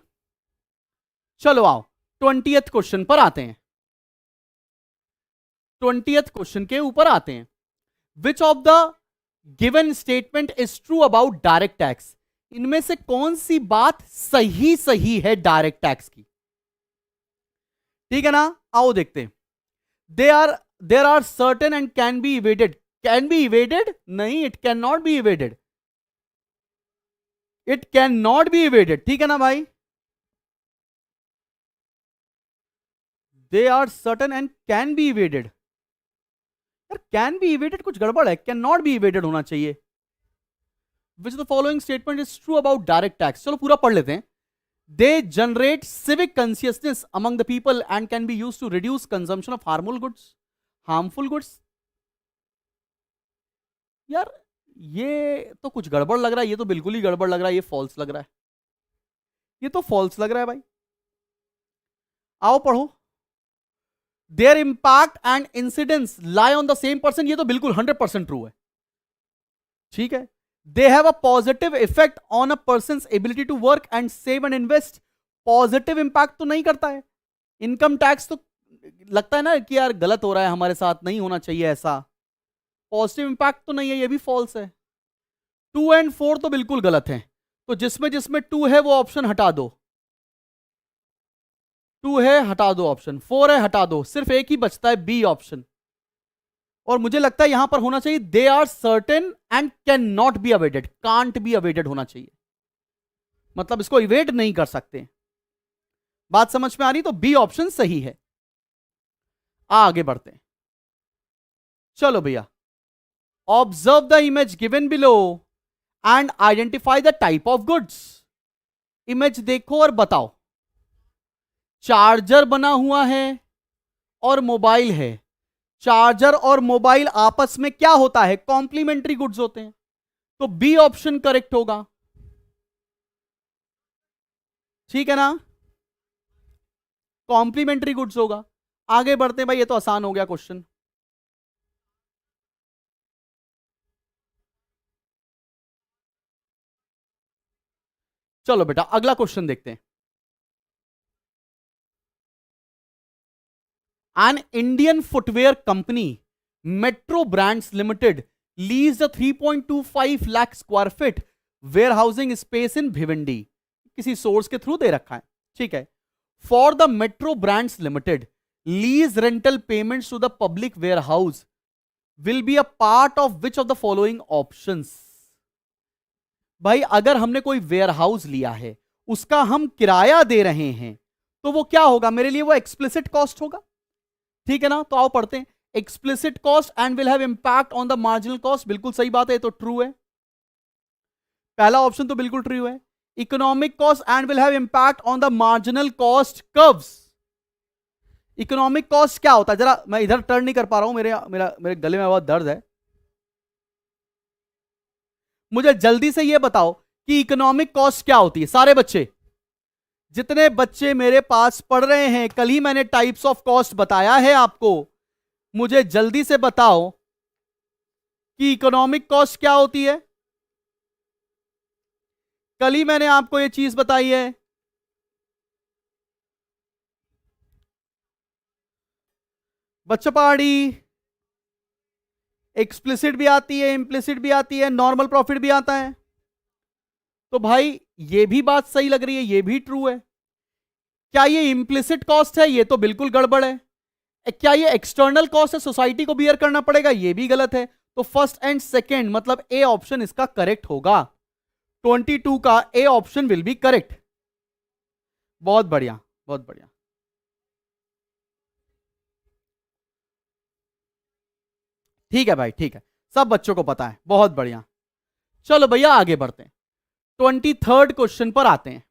चलो आओ 20th क्वेश्चन पर आते हैं. 20th क्वेश्चन के ऊपर आते हैं. विच of the given statement is true about direct tax? इनमें से कौन सी बात सही सही है डायरेक्ट टैक्स की? ठीक है ना, आओ देखते हैं. There are certain and can be evaded. Can be evaded नहीं, it can not be evaded. It can not be evaded. ठीक है ना भाई? They are certain and can be evaded. यार कैन बी इवेडेड कुछ गड़बड़ है, कैन नॉट बी इवेडेड होना चाहिए. Which the following statement is true about direct tax? चलो पूरा पढ़ लेते हैं. They generate civic consciousness among the people and can be use to reduce consumption of harmful goods. यार ये तो कुछ गड़बड़ लग रहा है, ये तो बिल्कुल ही गड़बड़ लग रहा है, ये फॉल्स लग रहा है, ये तो फॉल्स लग रहा है भाई. आओ पढ़ो. Their impact and incidence lie on the same person. ये तो बिल्कुल 100% ट्रू है. ठीक है. They have a positive effect on a person ability to work and save and invest. Positive impact तो नहीं करता है. इनकम टैक्स तो लगता है ना कि यार गलत हो रहा है हमारे साथ, नहीं होना चाहिए ऐसा. पॉजिटिव इंपैक्ट तो नहीं है, ये भी फॉल्स है. 2 एंड 4 तो बिल्कुल गलत है. तो जिसमें जिसमें 2 है वो ऑप्शन हटा दो. 2 है हटा दो ऑप्शन, 4 है हटा दो, सिर्फ एक ही बचता है बी ऑप्शन. और मुझे लगता है यहां पर होना चाहिए they are certain and can not be avoided. Can't be avoided होना चाहिए, मतलब इसको इवेड नहीं कर सकते. बात समझ में आ रही? तो बी ऑप्शन सही है. आगे बढ़ते हैं. चलो भैया, observe the image given below and identify the type of goods. Image देखो और बताओ. चार्जर बना हुआ है और मोबाइल है. चार्जर और मोबाइल आपस में क्या होता है? कॉम्प्लीमेंट्री गुड्स होते हैं. तो बी ऑप्शन करेक्ट होगा. ठीक है ना, कॉम्प्लीमेंट्री गुड्स होगा. आगे बढ़ते हैं भाई, ये तो आसान हो गया क्वेश्चन. चलो बेटा अगला क्वेश्चन देखते हैं। An Indian footwear company Metro Brands Limited lease a 3.25 lakh square feet warehousing space in Bhiwandi. किसी सोर्स के थ्रू दे रखा है, ठीक है। For the Metro Brands Limited lease rental payments to the public warehouse will be a part of which of the following options. भाई अगर हमने कोई वेयर हाउस लिया है, उसका हम किराया दे रहे हैं, तो वो क्या होगा मेरे लिए? वो एक्सप्लिसिट कॉस्ट होगा, ठीक है ना। तो आओ पढ़ते हैं। Explicit cost and will have impact on the marginal cost, बिल्कुल सही बात है, तो ट्रू है। पहला ऑप्शन तो बिल्कुल ट्रू है। Economic cost and will have impact on the marginal cost curves. Economic cost क्या होता है? जरा मैं इधर टर्न नहीं कर पा रहा हूं, मेरे गले में बहुत दर्द है। मुझे जल्दी से ये बताओ कि इकोनॉमिक कॉस्ट क्या होती है। सारे बच्चे, जितने बच्चे मेरे पास पढ़ रहे हैं, कल ही मैंने टाइप्स ऑफ कॉस्ट बताया है आपको, मुझे जल्दी से बताओ कि इकोनॉमिक कॉस्ट क्या होती है। कल ही मैंने आपको ये चीज बताई है। बच्चों पहाड़ी, एक्सप्लिसिट भी आती है, इंप्लिसिट भी आती है, नॉर्मल प्रॉफिट भी आता है। तो भाई ये भी बात सही लग रही है, ये भी ट्रू है। क्या ये इंप्लिसिट कॉस्ट है? ये तो बिल्कुल गड़बड़ है। क्या ये एक्सटर्नल कॉस्ट है, सोसाइटी को बियर करना पड़ेगा? ये भी गलत है। तो फर्स्ट एंड सेकेंड मतलब ए ऑप्शन इसका करेक्ट होगा। 22 का A option will be correct. बहुत बढ़िया, बहुत बढ़िया। ठीक है भाई, ठीक है, सब बच्चों को पता है, बहुत बढ़िया। चलो भैया आगे बढ़ते हैं, 23rd क्वेश्चन पर आते हैं।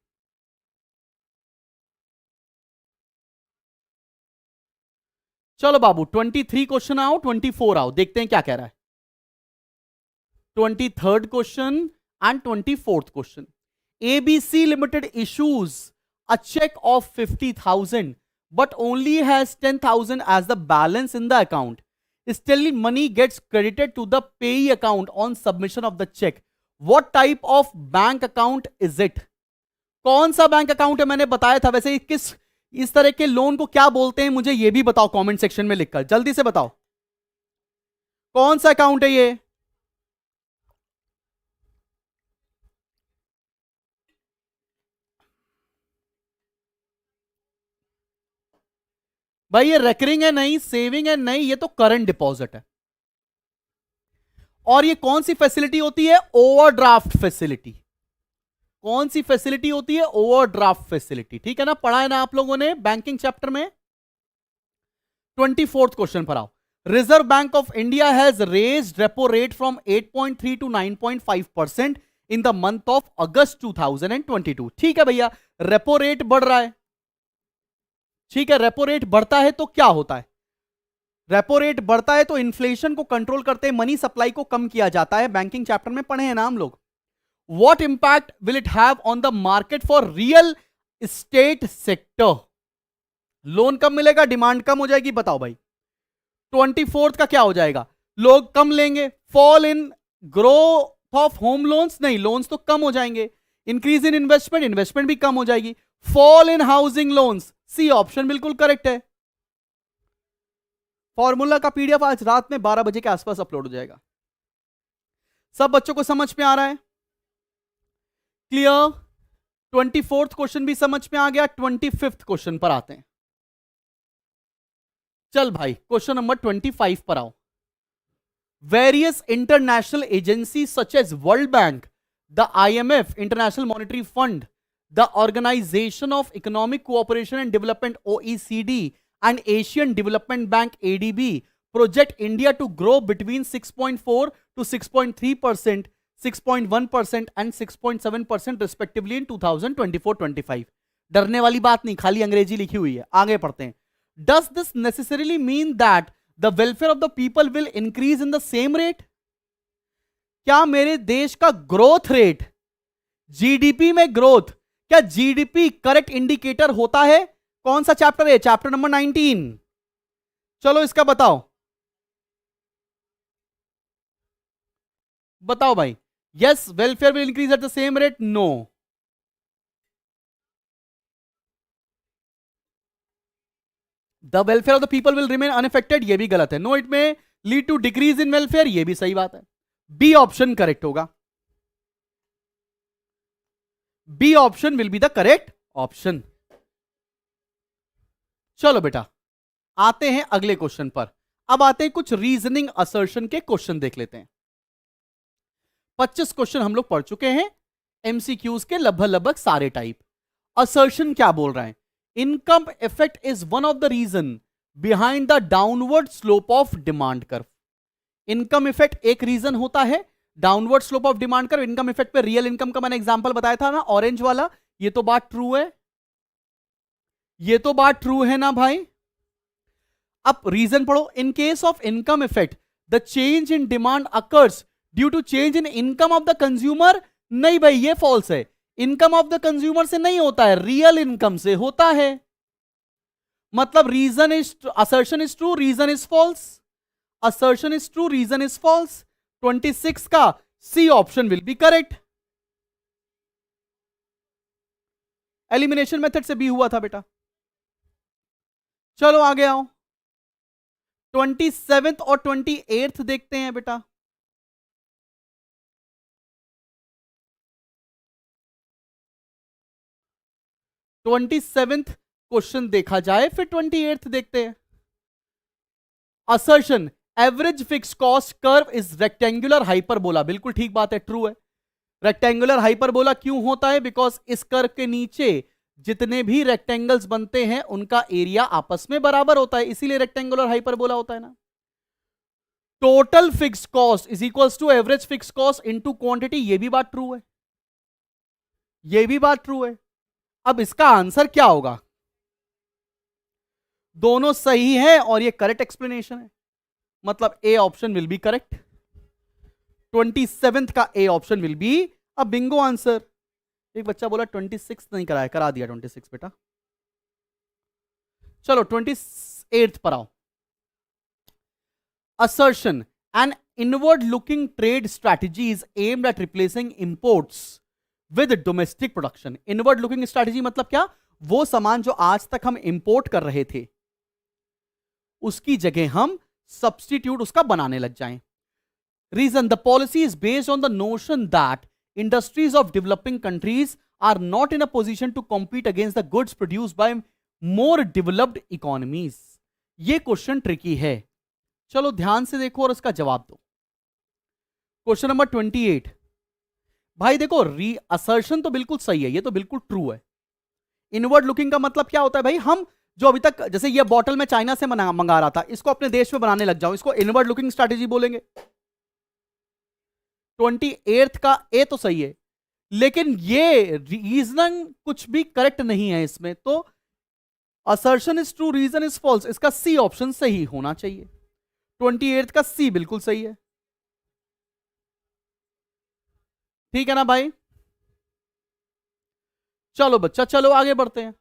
चलो बाबू 23 क्वेश्चन आओ, 24 आओ, देखते हैं क्या कह रहा है। 23rd question and 24th question. ABC limited issues a check of 50,000 but only has 10,000 as the balance in the account. Still money gets credited to the payee account on submission of the check. What type of bank account is it? कौन सा bank account है? मैंने बताया था। वैसे किस इस तरह के लोन को क्या बोलते हैं, मुझे ये भी बताओ कमेंट सेक्शन में लिखकर, जल्दी से बताओ कौन सा अकाउंट है ये। भाई ये रेकरिंग है नहीं, सेविंग है नहीं, ये तो करंट डिपॉजिट है। और ये कौन सी फैसिलिटी होती है? Overdraft facility. कौन सी फैसिलिटी होती है? ओवरड्राफ्ट फैसिलिटी, ठीक है ना, पढ़ा है ना आप लोगों ने बैंकिंग चैप्टर में। 24th क्वेश्चन पर आओ। Reserve Bank of India has raised repo rate from 8.3 to 9.5% in the month of अगस्त 2022। ठीक है भैया, रेपो रेट बढ़ रहा है, ठीक है। रेपो रेट बढ़ता है तो क्या होता है? रेपो रेट बढ़ता है तो इन्फ्लेशन को कंट्रोल करते हैं, मनी सप्लाई को कम किया जाता है। बैंकिंग चैप्टर में पढ़े हैं ना हम लोग। What impact will it have on the market for real estate sector? Loan कम मिलेगा, डिमांड कम हो जाएगी, बताओ भाई। 24th का क्या हो जाएगा? लोग कम लेंगे। Fall in growth of home loans, नहीं, लोन्स तो कम हो जाएंगे। इंक्रीज इन इन्वेस्टमेंट, इन्वेस्टमेंट भी कम हो जाएगी। Fall in housing loans, C option बिल्कुल करेक्ट है। फॉर्मूला का पीडीएफ आज रात में 12 बजे के आसपास अपलोड हो जाएगा। सब बच्चों को समझ में आ रहा है? क्लियर? 24th क्वेश्चन भी समझ में आ गया। 25th क्वेश्चन पर आते हैं। चल भाई क्वेश्चन नंबर 25 पर आओ। Various international agency such as World Bank, the IMF, International Monetary Fund, the Organization of Economic Cooperation and Development OECD and Asian Development Bank ADB project India to grow between 6.4 to 6.3%, 6.1% and 6.7% respectively in 2024-25। डरने वाली बात नहीं, खाली अंग्रेजी लिखी हुई है। आगे पढ़ते हैं। Does this necessarily mean that the welfare of the people will increase in the same rate? क्या मेरे देश का ग्रोथ रेट, जीडीपी में ग्रोथ, क्या जीडीपी करेक्ट इंडिकेटर होता है? कौन सा चैप्टर है? Chapter number 19। चलो इसका बताओ, बताओ भाई। Yes, welfare will increase at the same rate? No. The welfare of the people will remain unaffected, ये भी गलत है. No it may lead to decrease in welfare, ये भी सही बात है. बी ऑप्शन करेक्ट होगा. B option will be the correct option. चलो बेटा आते हैं अगले क्वेश्चन पर. अब आते हैं कुछ रीजनिंग असर्शन के क्वेश्चन देख लेते हैं. 25 क्वेश्चन हम लोग पढ़ चुके हैं एमसीक्यूज के लगभग सारे टाइप. असर्शन क्या बोल रहा है? Income effect is one of the reason behind the downward slope of demand curve. Income effect एक रीजन होता है downward slope of demand curve. Income effect पे रियल इनकम का मैंने एग्जांपल बताया था ना, ऑरेंज वाला. ये तो बात ट्रू है, ये तो बात ट्रू है ना भाई. अब रीजन पढ़ो. In case of income effect the change in demand occurs due to change in income of the consumer. नहीं भाई ये फॉल्स है. इनकम ऑफ द कंज्यूमर से नहीं होता है, रियल इनकम से होता है. मतलब reason is assertion is true, reason is false. Assertion is true, reason is false. 26 का C option will be correct. Elimination method से बी हुआ था बेटा. चलो आगे आओ. 27th और 28th देखते हैं बेटा. ट्वेंटी सेवेंथ क्वेश्चन देखा जाए, फिर 28th देखते हैं. Assertion average fix cost curve is rectangular hyperbola. बिल्कुल ठीक बात है, ट्रू है. रेक्टेंगुलर हाइपरबोला क्यों होता है? बिकॉज इस कर्व के नीचे जितने भी रेक्टेंगल्स बनते हैं उनका एरिया आपस में बराबर होता है, इसीलिए रेक्टेंगुलर हाइपरबोला होता है ना. Total fix cost is equals to average fix cost into quantity. ये भी बात ट्रू है, ये भी बात ट्रू है. अब इसका आंसर क्या होगा? दोनों सही है और ये करेक्ट एक्सप्लेनेशन है, मतलब A option will be correct. 27th का A option will be a Bingo answer. एक बच्चा बोला 26 नहीं कराया, करा दिया 26 बेटा. चलो 28th पर आओ. Assertion an inward looking trade strategy is aimed at replacing imports with domestic production. Inward looking strategy मतलब क्या? वो सामान जो आज तक हम इंपोर्ट कर रहे थे उसकी जगह हम सब्स्टिट्यूट उसका बनाने लग जाएं. Reason the policy is based on the notion that industries of developing countries are not in a position to compete against the goods produced by more developed economies. ये क्वेश्चन ट्रिकी है, चलो ध्यान से देखो और इसका जवाब दो. Question number 28. भाई देखो असर्शन तो बिल्कुल सही है, ये तो बिल्कुल ट्रू है. इनवर्ड लुकिंग का मतलब क्या होता है भाई? हम जो अभी तक जैसे ये बॉटल में चाइना से मंगा रहा था, इसको अपने देश में बनाने लग जाऊं, इसको इनवर्ड लुकिंग स्ट्रैटेजी बोलेंगे. 28th का ए तो सही है, लेकिन ये रीजन कुछ भी करेक्ट नहीं है इसमें, तो assertion is true, reason is false. इसका सी ऑप्शन सही होना चाहिए. 28th का सी बिल्कुल सही है. ठीक है ना भाई? चलो बच्चा, चलो आगे बढ़ते हैं.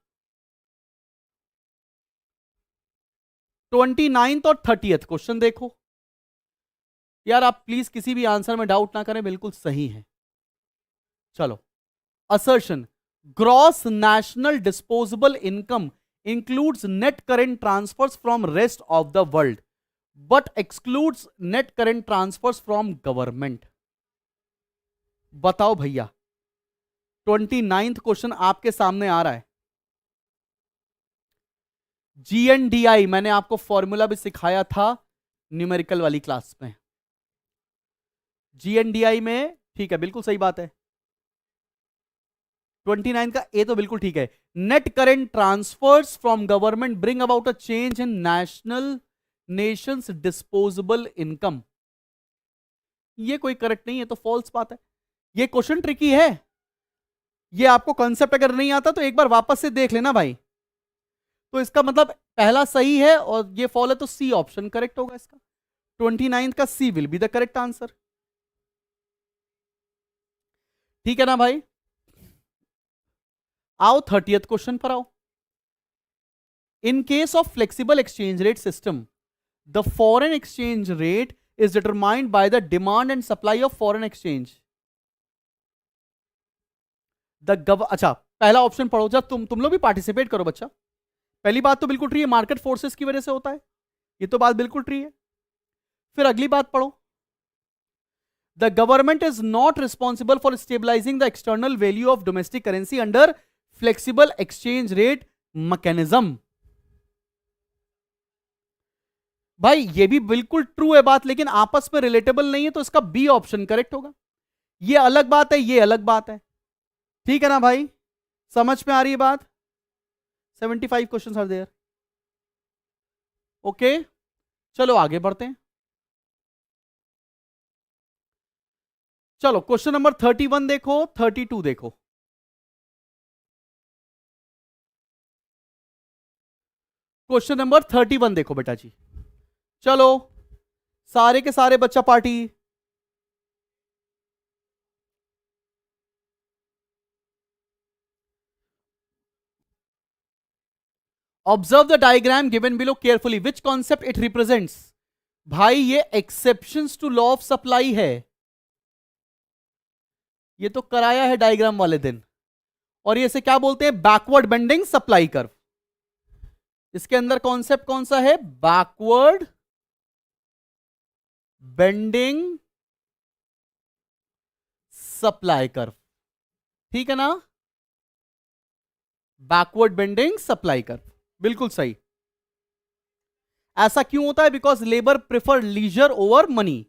29th और 30th क्वेश्चन देखो. यार आप प्लीज किसी भी आंसर में डाउट ना करें, बिल्कुल सही है. चलो. Assertion gross national disposable income includes net current transfers from rest of the world but excludes net current transfers from government. बताओ भैया. 29th क्वेश्चन आपके सामने आ रहा है. GNDI मैंने आपको फॉर्मूला भी सिखाया था न्यूमेरिकल वाली क्लास में. GNDI में ठीक है, बिल्कुल सही बात है. 29 का ए तो बिल्कुल ठीक है. Net current transfers from government bring about a change in nation's disposable income. ये कोई करेक्ट नहीं है, तो फॉल्स बात है. ये क्वेश्चन ट्रिकी है, ये आपको कॉन्सेप्ट अगर नहीं आता तो एक बार वापस से देख लेना भाई. तो इसका मतलब पहला सही है और ये फॉल है, तो सी ऑप्शन करेक्ट होगा इसका. 29 का C will be the correct answer. ठीक है ना भाई? आओ 30th क्वेश्चन पर आओ. In case of flexible exchange rate system the foreign exchange rate is determined by the demand and supply of foreign exchange. अच्छा पहला ऑप्शन पढ़ो, जब तुम लोग भी पार्टिसिपेट करो बच्चा. पहली बात तो बिल्कुल ट्री है, मार्केट फोर्सेस की वजह से होता है, ये तो बात बिल्कुल ट्री है। फिर अगली बात पढ़ो, the government is not responsible for stabilising the external value of domestic currency under flexible exchange rate mechanism. भाई ये भी बिल्कुल ट्रू है बात, लेकिन आपस में रिलेटेबल नहीं है, तो इसका बी ऑप्शन करेक्ट होगा। ये अलग बात है, ये अलग बात है, ठीक है ना भाई, समझ में आ रही है बात। 75 क्वेश्चंस आर देयर, ओके, चलो आगे बढ़ते हैं। चलो क्वेश्चन नंबर 31 देखो, 32 देखो। क्वेश्चन नंबर 31 देखो बेटा जी, चलो सारे के सारे बच्चा party. Observe the diagram given below carefully, which concept it represents. भाई ये exceptions to law of supply है, ये तो कराया है डायग्राम वाले दिन, और ये से क्या बोलते हैं, बैकवर्ड बेंडिंग सप्लाई कर्व। इसके अंदर कॉन्सेप्ट कौन सा है, बैकवर्ड बेंडिंग सप्लाई कर्व, ठीक है ना, बैकवर्ड बेंडिंग सप्लाई कर्व, बिल्कुल सही। ऐसा क्यों होता है, because labour prefer leisure over money.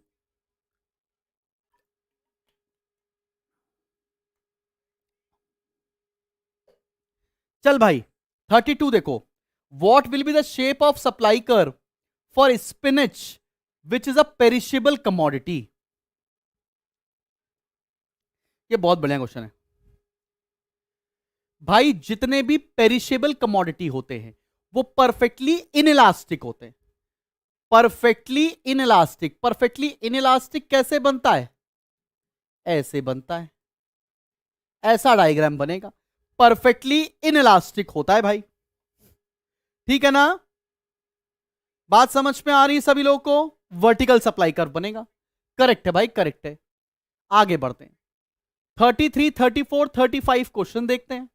चल भाई 32 देखो, what will be the shape of supply curve for spinach which is a perishable commodity. ये बहुत बढ़िया क्वेश्चन है भाई। जितने भी पेरिशेबल कमोडिटी होते हैं वो परफेक्टली इनइलास्टिक होते हैं, परफेक्टली इनइलास्टिक। परफेक्टली इनइलास्टिक कैसे बनता है, ऐसे बनता है, ऐसा डायग्राम बनेगा, परफेक्टली इनइलास्टिक होता है भाई, ठीक है ना, बात समझ में आ रही है सभी लोगों को। वर्टिकल सप्लाई कर्व बनेगा, करेक्ट है भाई, करेक्ट है। आगे बढ़ते हैं, 33, 34, 35 क्वेश्चन देखते हैं।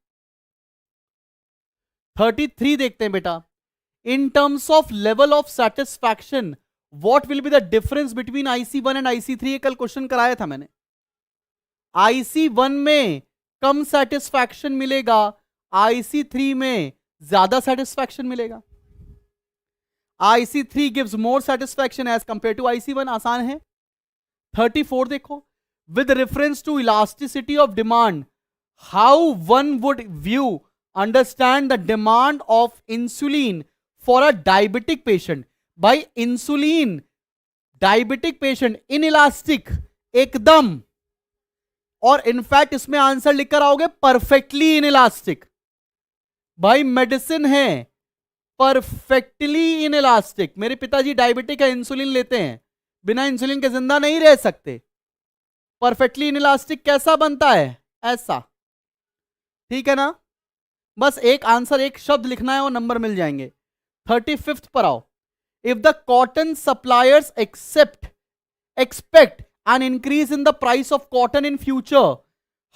33 देखते हैं बेटा, in terms of level of satisfaction what will be the difference between IC1 and IC3। ये कल क्वेश्चन कराया था मैंने। IC1 में कम सेटिस्फैक्शन मिलेगा, IC3 में ज्यादा सेटिस्फैक्शन मिलेगा। IC3 gives more satisfaction as compared to IC1, आसान है। 34 देखो, with reference to elasticity of demand, how one would view, understand the demand of insulin for a diabetic patient। भाई insulin diabetic patient inelastic एकदम, और in fact इसमें answer लिखकर आओगे perfectly inelastic. भाई मेडिसिन है परफेक्टली इनइलास्टिक। मेरे पिताजी डायबिटिक है, इंसुलिन लेते हैं, बिना इंसुलिन के जिंदा नहीं रह सकते। परफेक्टली इनइलास्टिक कैसा बनता है, ऐसा, ठीक है ना। बस एक आंसर, एक शब्द लिखना है और नंबर मिल जाएंगे। 35 पर आओ, if the cotton suppliers expect an increase in the price of cotton in future,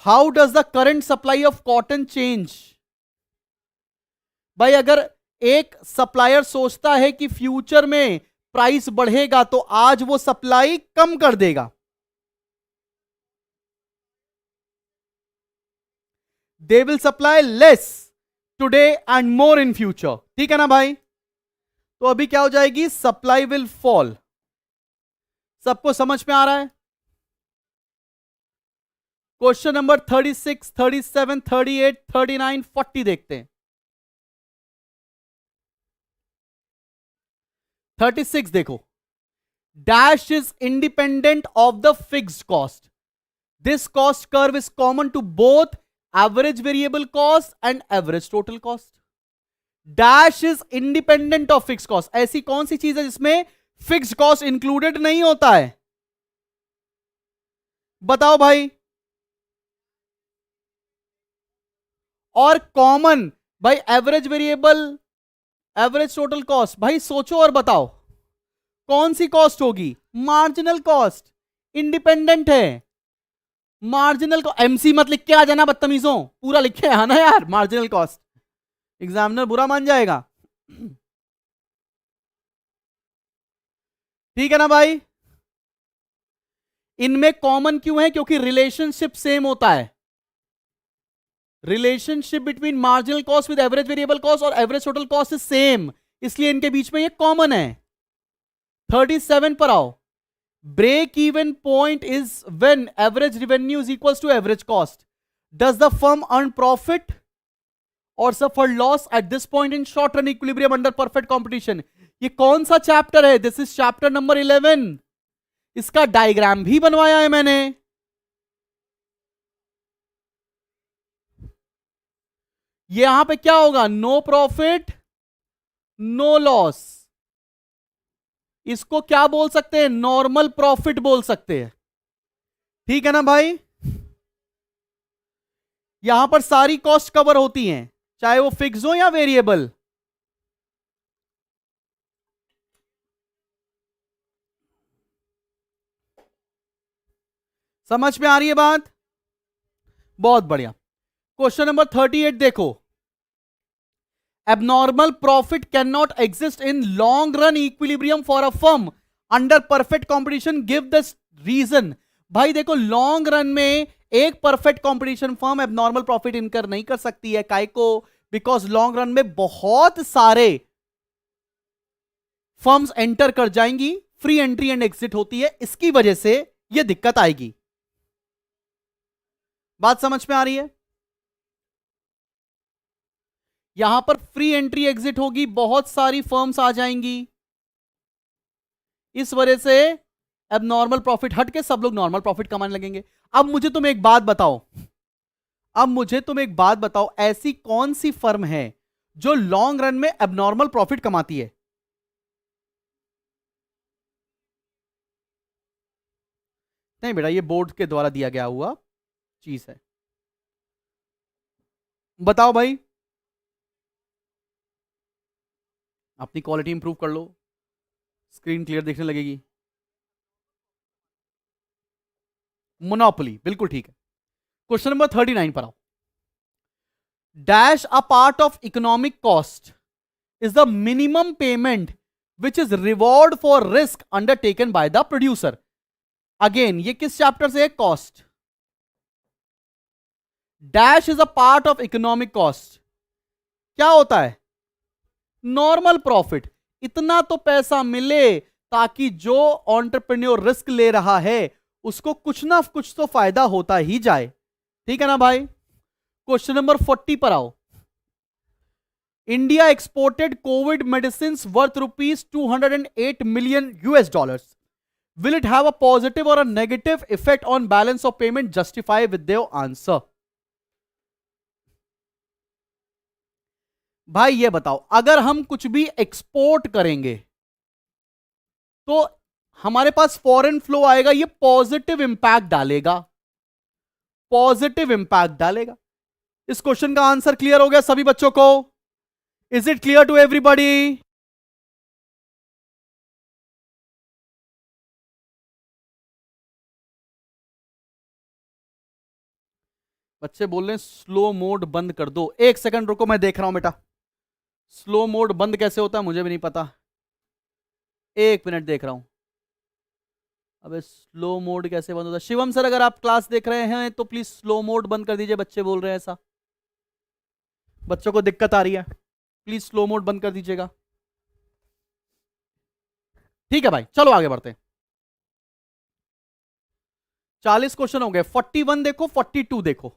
how does the current supply of cotton change। भाई अगर एक सप्लायर सोचता है कि फ्यूचर में प्राइस बढ़ेगा तो आज वो सप्लाई कम कर देगा, they will supply less today and more in future, ठीक है ना भाई। तो अभी क्या हो जाएगी, सप्लाई विल फॉल। सबको समझ में आ रहा है। क्वेश्चन नंबर 36, 37, 38, 39, 40 देखते हैं। 36 देखो, dash is independent of the fixed cost. This cost curve is common to both average variable cost and average total cost. Dash is independent of fixed cost. ऐसी कौन सी चीज है जिसमें फिक्स्ड कॉस्ट इंक्लूडेड नहीं होता है, बताओ भाई। और कॉमन, भाई average variable, average total cost. भाई सोचो और बताओ कौन सी कॉस्ट होगी, मार्जिनल कॉस्ट। इंडिपेंडेंट है, मार्जिनल को एमसी मत लिख के आ जाना बदतमीजों, पूरा लिखे आना यार, मार्जिनल कॉस्ट, एग्जामिनर बुरा मान जाएगा। ठीक है ना भाई? इनमें कॉमन क्यों है? क्योंकि रिलेशनशिप सेम होता है। Relationship between marginal cost with average variable cost और average total cost is same, इसलिए इनके बीच में ये कॉमन है। 37 पर आओ। Break even point is when average revenue is equal to average cost. Does the firm earn profit और suffer loss at this point in short run equilibrium under perfect competition? ये कौन सा चैप्टर है? This is chapter number 11। इसका diagram भी बनवाया है मैंने। ये यहां पे क्या होगा? No profit no loss. इसको क्या बोल सकते हैं? नॉर्मल प्रॉफिट बोल सकते हैं। ठीक है ना भाई? यहां पर सारी कॉस्ट कवर होती हैं, चाहे वो फिक्स हो या वेरिएबल। समझ में आ रही है बात? बहुत बढ़िया। क्वेश्चन नंबर 38 देखो। Abnormal profit can not exist in long run equilibrium for a firm under perfect competition, give the reason. भाई देखो, लॉन्ग रन में एक perfect competition firm abnormal profit incur नहीं कर सकती है। काहे को? बिकॉज लॉन्ग रन में बहुत सारे फर्म्स एंटर कर जाएंगी, फ्री एंट्री एंड एग्जिट होती है, इसकी वजह से यह दिक्कत आएगी। बात समझ में आ रही है? यहां पर फ्री एंट्री एग्जिट होगी, बहुत सारी फर्म्स आ जाएंगी, इस वजह से एबनॉर्मल प्रॉफिट हट के सब लोग नॉर्मल प्रॉफिट कमाने लगेंगे। अब मुझे तुम एक बात बताओ, ऐसी कौन सी फर्म है जो लॉन्ग रन में एबनॉर्मल प्रॉफिट कमाती है? नहीं बेटा, ये बोर्ड के द्वारा दिया गया हुआ चीज है। बताओ भाई। अपनी क्वालिटी इंप्रूव कर लो, स्क्रीन क्लियर देखने लगेगी। मोनोपोली, बिल्कुल ठीक है। क्वेश्चन नंबर 39 पर आओ। Dash a part of economic cost is the minimum payment which is reward for risk undertaken by the producer. Again ये किस चैप्टर से है? Cost. Dash is a part of economic cost, क्या होता है? Normal profit. इतना तो पैसा मिले ताकि जो एंटरप्रेन्योर रिस्क ले रहा है उसको कुछ ना कुछ तो फायदा होता ही जाए। ठीक है ना भाई? क्वेश्चन नंबर 40 पर आओ। India exported covid medicine worth ₹208 million US। Will it have a positive और a negative effect on balance of payment? Justify with your answer. भाई ये बताओ, अगर हम कुछ भी एक्सपोर्ट करेंगे तो हमारे पास फॉरेन फ्लो आएगा, ये पॉजिटिव इंपैक्ट डालेगा, इस क्वेश्चन का आंसर क्लियर हो गया सभी बच्चों को? Is it clear to everybody? बच्चे बोल रहे हैं स्लो मोड बंद कर दो। एक सेकंड रुको, मैं देख रहा हूं बेटा। स्लो मोड बंद कैसे होता है मुझे भी नहीं पता, एक मिनट देख रहा हूं। अबे स्लो मोड कैसे बंद होता है? शिवम सर, अगर आप क्लास देख रहे हैं तो प्लीज स्लो मोड बंद कर दीजिए। बच्चे बोल रहे हैं ऐसा, बच्चों को दिक्कत आ रही है, प्लीज स्लो मोड बंद कर दीजिएगा। ठीक है भाई, चलो आगे बढ़ते हैं। 40 क्वेश्चन हो गए। 41 देखो, 42 देखो।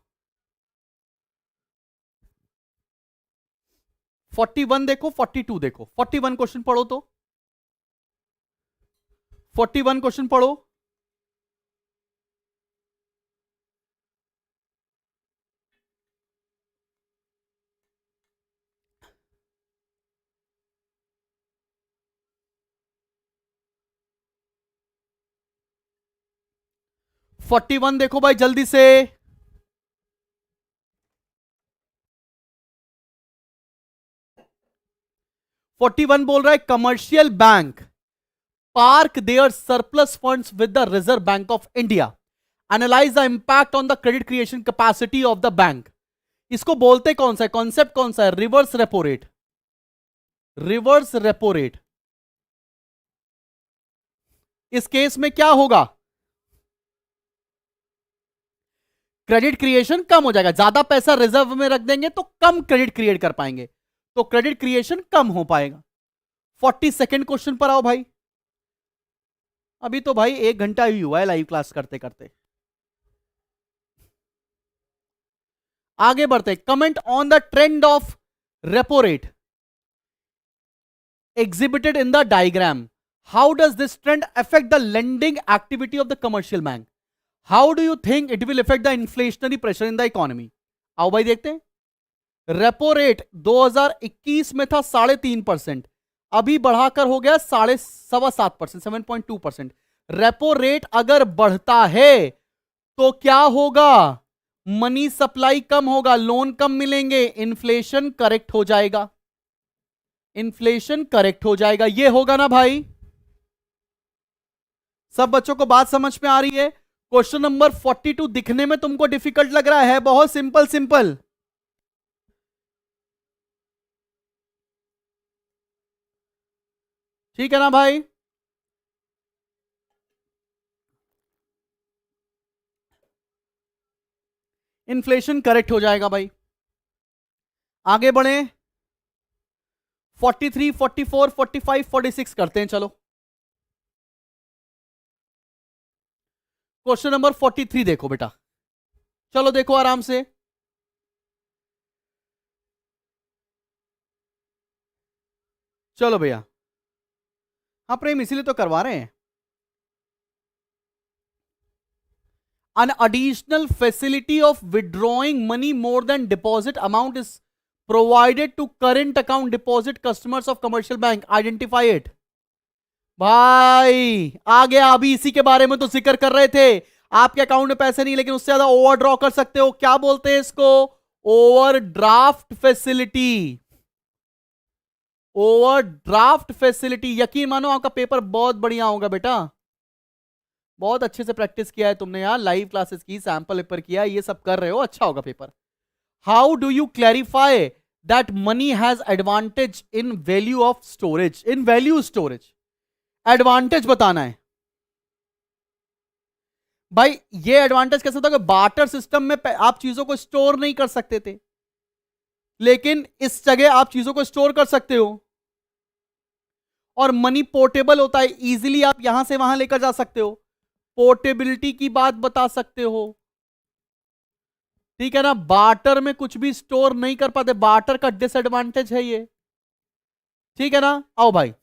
41 देखो, 42 देखो। 41 क्वेश्चन पढ़ो तो, 41 क्वेश्चन पढ़ो। फोर्टी वन देखो भाई जल्दी से। 41 बोल रहा है commercial bank park their surplus funds with the Reserve Bank of India, analyse the impact on the credit creation capacity of the bank. इसको बोलते कौन सा है? कॉन्सेप्ट कौन सा है? Reverse repo rate. Reverse repo rate. इस केस में क्या होगा? क्रेडिट क्रिएशन कम हो जाएगा। ज्यादा पैसा रिजर्व में रख देंगे तो कम क्रेडिट क्रिएट कर पाएंगे, तो क्रेडिट क्रिएशन कम हो पाएगा। 42nd क्वेश्चन पर आओ भाई। अभी तो भाई 1 घंटा ही हुआ है लाइव क्लास करते करते। आगे बढ़ते। Comment on the trend of repo rate exhibited in the diagram. How does this trend affect the lending activity of the commercial bank? How do you think it will affect the inflationary pressure in the economy? आओ भाई देखते हैं। Repo rate 2021 में था 3.5%, अभी बढ़ाकर हो गया 7.25%, 7.2%। रेपो रेट अगर बढ़ता है तो क्या होगा? मनी सप्लाई कम होगा, लोन कम मिलेंगे, इन्फ्लेशन करेक्ट हो जाएगा। इन्फ्लेशन करेक्ट हो जाएगा, ये होगा ना भाई? सब बच्चों को बात समझ में आ रही है? क्वेश्चन नंबर 42 दिखने में तुमको डिफिकल्ट लग रहा है? बहुत सिंपल सिंपल। ठीक है ना भाई? इन्फ्लेशन करेक्ट हो जाएगा भाई। आगे बढ़े। 43, 44, 45, 46 करते हैं। चलो क्वेश्चन नंबर 43 देखो बेटा। चलो देखो आराम से। चलो भैया, हाँ प्रेम इसीलिए तो करवा रहे हैं। An additional facility of withdrawing money more than deposit amount is provided to current account deposit customers of commercial bank. Identify it. भाई आ गया। अभी इसी के बारे में तो जिक्र कर रहे थे। आपके अकाउंट में पैसे नहीं लेकिन उससे ज्यादा ओवरड्रॉ कर सकते हो। क्या बोलते हैं इसको? Overdraft facility. Overdraft facility. यकीन मानो आपका पेपर बहुत बढ़िया होगा बेटा। बहुत अच्छे से प्रैक्टिस किया है तुमने यार, लाइव क्लासेस की, सैंपल पेपर किया, ये सब कर रहे हो, अच्छा होगा paper. How do you clarify that money has advantage in value of storage? In value storage advantage बताना है भाई। ये एडवांटेज कैसे होता है? बार्टर सिस्टम में आप चीजों को स्टोर नहीं कर सकते थे, लेकिन इस जगह आप चीजों को स्टोर कर सकते हो। और मनी पोर्टेबल होता है, इजीली आप यहां से वहां लेकर जा सकते हो। पोर्टेबिलिटी की बात बता सकते हो, ठीक है ना? बार्टर में कुछ भी स्टोर नहीं कर पाते, बार्टर का डिसएडवांटेज है ये, ठीक है ना? आओ भाई।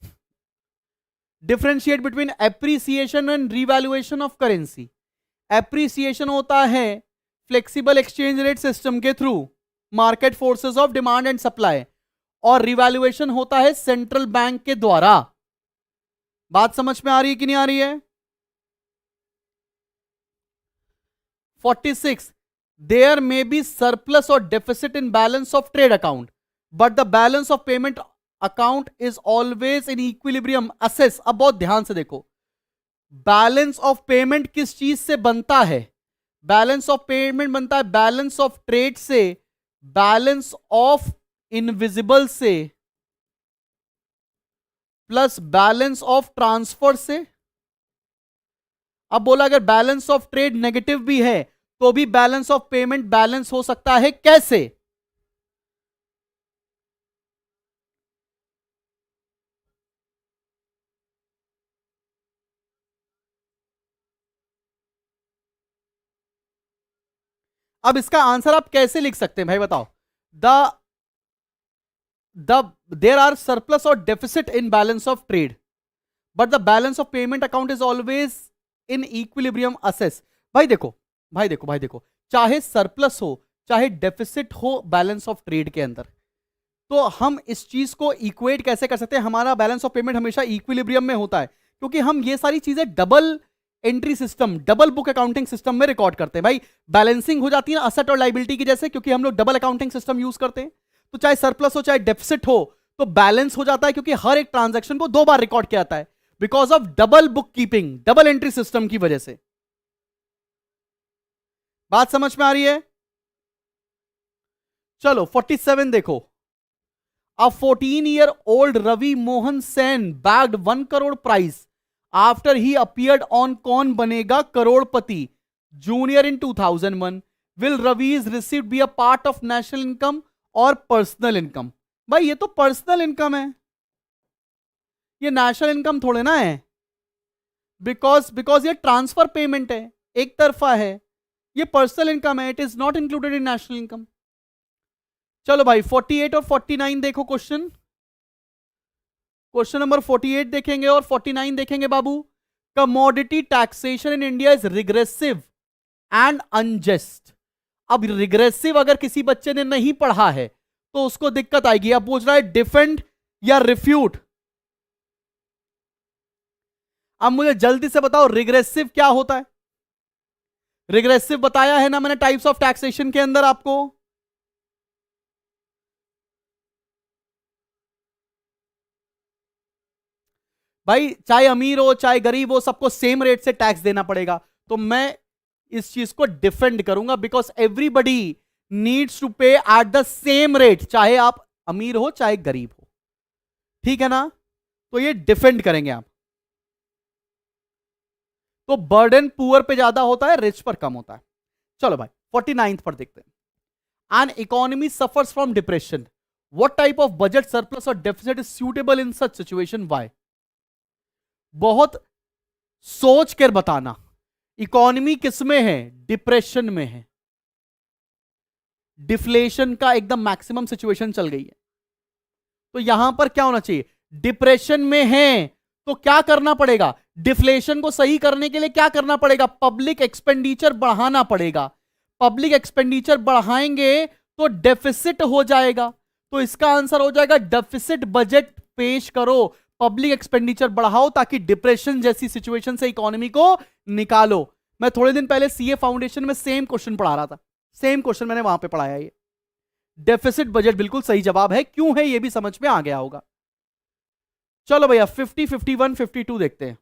Differentiate between appreciation and revaluation of currency. Appreciation होता है फ्लेक्सिबल एक्सचेंज रेट सिस्टम के through, market forces of demand and supply, और रिवैल्यूएशन होता है सेंट्रल बैंक के द्वारा। बात समझ में आ रही है कि नहीं आ रही है? 46, there may be surplus or deficit in balance of trade account, but the balance of payment account is always in equilibrium. Assess। अब बहुत ध्यान से देखो, बैलेंस ऑफ पेमेंट किस चीज से बनता है? बैलेंस ऑफ पेमेंट बनता है बैलेंस ऑफ ट्रेड से, बैलेंस ऑफ इनविजिबल से, प्लस बैलेंस ऑफ ट्रांसफर से। अब बोला अगर बैलेंस ऑफ ट्रेड नेगेटिव भी है तो भी बैलेंस ऑफ पेमेंट बैलेंस हो सकता है। कैसे? अब इसका आंसर आप कैसे लिख सकते हैं भाई बताओ? द देयर आर सरप्लस और deficit in balance of trade, but the balance of payment account is always in equilibrium. Assess. भाई देखो भाई देखो भाई देखो, चाहे सरप्लस हो चाहे डेफिसिट हो बैलेंस ऑफ ट्रेड के अंदर, तो हम इस चीज को इक्वेट कैसे कर सकते हैं? हमारा बैलेंस ऑफ पेमेंट हमेशा इक्विलिब्रियम में होता है, क्योंकि हम ये सारी चीजें double entry system, double book accounting system में रिकॉर्ड करते हैं। भाई बैलेंसिंग हो जाती है ना असेट और लाइबिलिटी की जैसे, क्योंकि हम लोग डबल अकाउंटिंग सिस्टम यूज करते हैं। तो चाहे सरप्लस हो चाहे डेफिसिट हो तो बैलेंस हो जाता है, क्योंकि हर एक ट्रांजैक्शन को 2 बार रिकॉर्ड किया जाता है, because of double book keeping, double entry system की वजह से। बात समझ में आ रही है? चलो 47 देखो। A 14-year-old Ravi Mohan Sen bagged 1 crore prize after he appeared on Kaun Banega Crorepati Junior in 2001. Will Ravi's receipt be a part of national income or personal income? भाई ये तो पर्सनल इनकम है, ये national income थोड़े ना है, because ये transfer payment है, एक तरफा है, ये पर्सनल इनकम है, it is not included in national income. चलो भाई 48 और 49 देखो क्वेश्चन नंबर 48 देखेंगे और 49 देखेंगे बाबू। Commodity taxation in India is regressive and unjust. अब रिग्रेसिव अगर किसी बच्चे ने नहीं पढ़ा है तो उसको दिक्कत आएगी। अब पूछ रहा है डिफेंड या रिफ्यूट। अब मुझे जल्दी से बताओ रिग्रेसिव क्या होता है। रिग्रेसिव बताया है ना मैंने टाइप्स ऑफ टैक्सेशन के अंदर आपको। भाई चाहे अमीर हो चाहे गरीब हो सबको सेम रेट से टैक्स देना पड़ेगा, तो मैं इस चीज को डिफेंड करूंगा बिकॉज एवरीबडी नीड्स टू पे एट द सेम रेट, चाहे आप अमीर हो चाहे गरीब हो, ठीक है ना। तो ये डिफेंड करेंगे आप। तो बर्डन पुअर पे ज्यादा होता है, रिच पर कम होता है। चलो भाई 49 पर देखते हैं। An economy suffers from depression, what type of budget surplus और deficit is suitable in such situation, why. बहुत सोच कर बताना। इकोनॉमी किसमें है, डिप्रेशन में है, डिफ्लेशन का एकदम मैक्सिमम सिचुएशन चल गई है, तो यहां पर क्या होना चाहिए, डिप्रेशन में है तो क्या करना पड़ेगा, डिफ्लेशन को सही करने के लिए क्या करना पड़ेगा, पब्लिक एक्सपेंडिचर बढ़ाना पड़ेगा। पब्लिक एक्सपेंडिचर बढ़ाएंगे तो डेफिसिट हो जाएगा, तो इसका आंसर हो जाएगा डेफिसिट बजट पेश करो, पब्लिक एक्सपेंडिचर बढ़ाओ ताकि डिप्रेशन जैसी सिचुएशन से इकोनॉमी को निकालो। मैं थोड़े दिन पहले सीए फाउंडेशन में सेम क्वेश्चन पढ़ा रहा था, सेम क्वेश्चन मैंने वहां पे पढ़ाया। ये डेफिसिट बजट बिल्कुल सही जवाब है, क्यों है ये भी समझ में आ गया होगा। चलो भैया 50, 51, 52 देखते हैं।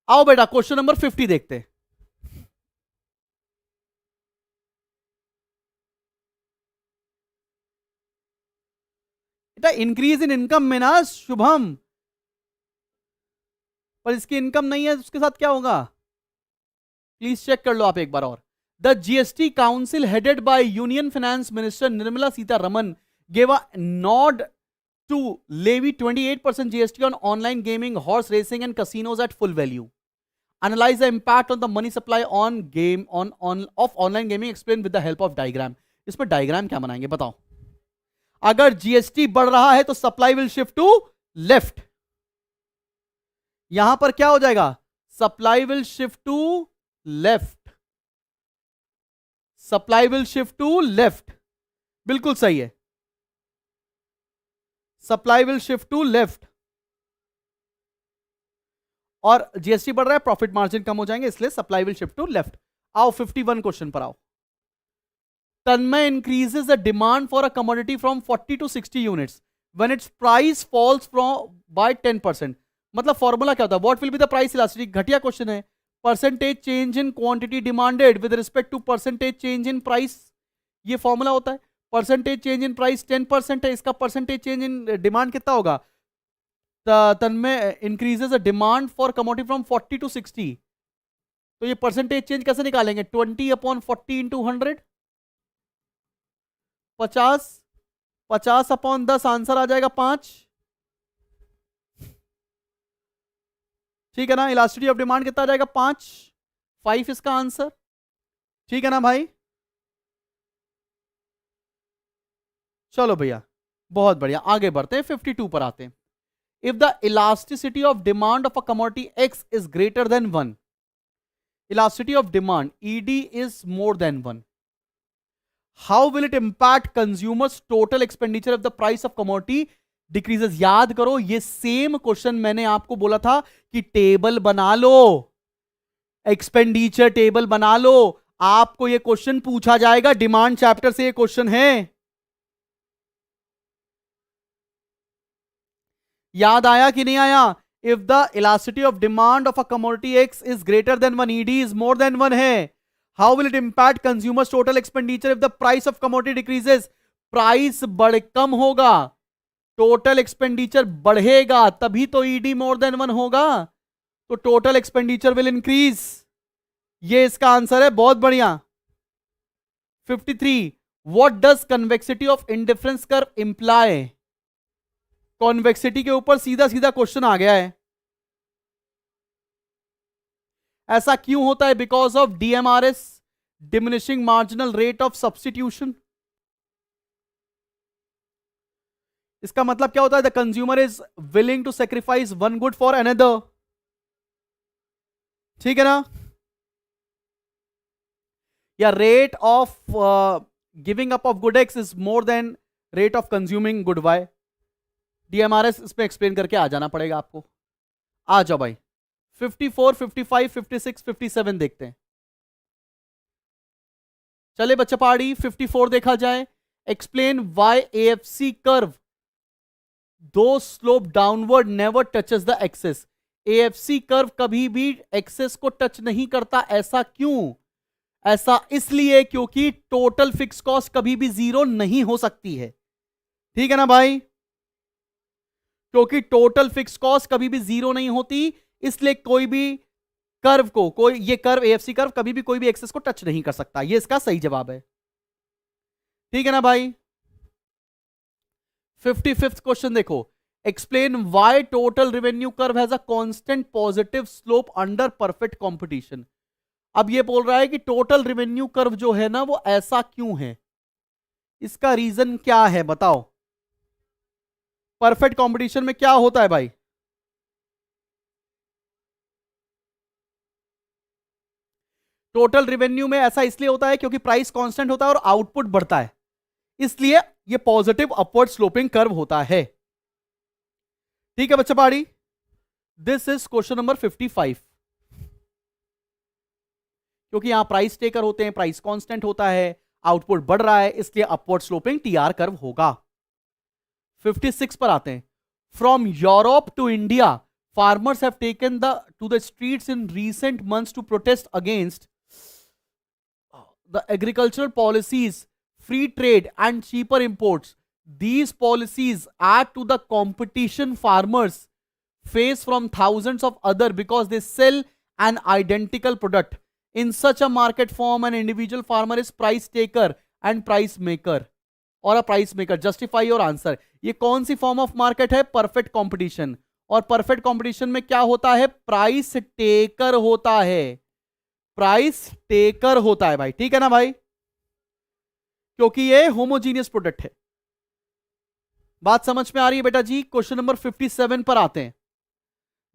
आओ बेटा क्वेश्चन नंबर 50 देखते हैं। बेटा इंक्रीज इन इनकम में ना शुभम, पर इसकी इनकम नहीं है, उसके साथ क्या होगा प्लीज चेक कर लो आप एक बार और। The GST council headed by union finance minister Nirmala Sitharaman gave a nod to levy 28% GST on online gaming, horse racing and casinos at full value. Analyze the impact on the money supply on of online gaming, explain with the help of diagram. इसमें diagram क्या बनाएंगे बताओ। अगर GST बढ़ रहा है तो supply will shift to left, यहां पर क्या हो जाएगा, supply will shift to left, supply will shift to left, बिल्कुल सही है, supply will shift to left. और जीएसटी बढ़ रहा है, प्रॉफिट मार्जिन कम हो जाएंगे, इसलिए supply will shift to left. आओ 51 क्वेश्चन पर आओ। Tanmay increases the demand for a commodity from 40 to 60 units when its price falls from by 10%। मतलब फॉर्मूला क्या होता है, what will be the price elasticity. घटिया क्वेश्चन है। Percentage change in quantity demanded with respect to percentage change in price, ये formula होता है। Percentage change in price 10% है, इसका परसेंटेज चेंज इन डिमांड कितना होगा। Tanmay increases the demand for commodity from 40 to 60, तो ये परसेंटेज चेंज कैसे निकालेंगे, 20/40 इंटू 100, 50/10 आंसर आ जाएगा 5, ठीक है ना। इलास्टिसिटी ऑफ डिमांड कितना आ जाएगा 5 इसका आंसर, ठीक है ना भाई। चलो भैया बहुत बढ़िया, आगे बढ़ते हैं 52 पर आते हैं। If the elasticity of demand of a commodity x is greater then 1, elasticity of demand ED is more then 1, how will it impact consumers total expenditure of the price of commodity decreases. याद करो ये same question मैंने आपको बोला था कि table बना लो, expenditure table बना लो, आपको ये क्वेश्चन पूछा जाएगा, डिमांड चैप्टर से ये क्वेश्चन है, याद आया कि नहीं आया। If the elasticity of demand of a commodity x is greater then 1, ED is more then 1 है, how will it impact consumers total expenditure if the price of commodity decreases? Price बढ़ कम होगा, total expenditure बढ़ेगा, तभी तो ED more than one होगा, तो total expenditure will increase. ये इसका आंसर है, बहुत बढ़िया। 53, what does convexity of indifference curve imply? Convexity के ऊपर सीधा सीधा क्वेश्चन आ गया है। ऐसा क्यों होता है? Because of DMRS, diminishing marginal rate of substitution. इसका मतलब क्या होता है? The consumer is willing to sacrifice one good for another. ठीक है ना? या rate of giving up of good X is more than rate of consuming good Y. DMRS इसमें एक्सप्लेन करके आ जाना पड़ेगा आपको। आ जाओ भाई, 54, 55, 56, 57 देखते हैं। चले बच्चा पहाड़ी, 54 देखा जाए। Explain why AFC curve do slope downward never touches the axis. AFC curve कभी भी एक्सेस को टच नहीं करता, ऐसा क्यों? ऐसा इसलिए क्योंकि टोटल फिक्स कॉस्ट कभी भी जीरो नहीं हो सकती है। ठीक है ना भाई? क्योंकि टोटल फिक्स कॉस्ट कभी भी जीरो नहीं होती, इसलिए कोई भी कर्व को, कोई ये कर्व एएफसी कर्व कभी भी कोई भी एक्सेस को टच नहीं कर सकता। ये इसका सही जवाब है। ठीक है ना भाई? 55th क्वेश्चन देखो। Explain why total revenue curve has a constant positive slope under perfect competition. अब ये बोल रहा है कि टोटल रेवेन्यू कर्व जो है ना वो ऐसा क्यों है, इसका रीजन क्या है बताओ। परफेक्ट कंपटीशन में क्या होता है भाई? टोटल रेवेन्यू में ऐसा इसलिए होता है क्योंकि प्राइस कांस्टेंट होता है और आउटपुट बढ़ता है, इसलिए ये पॉजिटिव अपवर्ड स्लोपिंग कर्व होता है। ठीक है बच्चा पहाड़ी, दिस इज क्वेश्चन नंबर 55। क्योंकि यहां प्राइस टेकर होते हैं, प्राइस कांस्टेंट होता है, आउटपुट बढ़ रहा है, इसलिए अपवर्ड स्लोपिंग टीआर कर्व होगा। 56 पर आते हैं। From Europe to India, farmers have taken to the streets in recent months to protest against the agricultural policies, free trade and cheaper imports. These policies add to the competition farmers face from thousands of other because they sell an identical product. In such a market form, an individual farmer is price taker and price maker or a price maker. Justify your answer. ये कौन सी form of market है? Perfect competition. और perfect competition में क्या होता है? Price taker होता है, प्राइस टेकर होता है भाई। ठीक है ना भाई? क्योंकि ये होमोजीनियस प्रोडक्ट है। बात समझ में आ रही है बेटा जी? क्वेश्चन नंबर 57 पर आते हैं।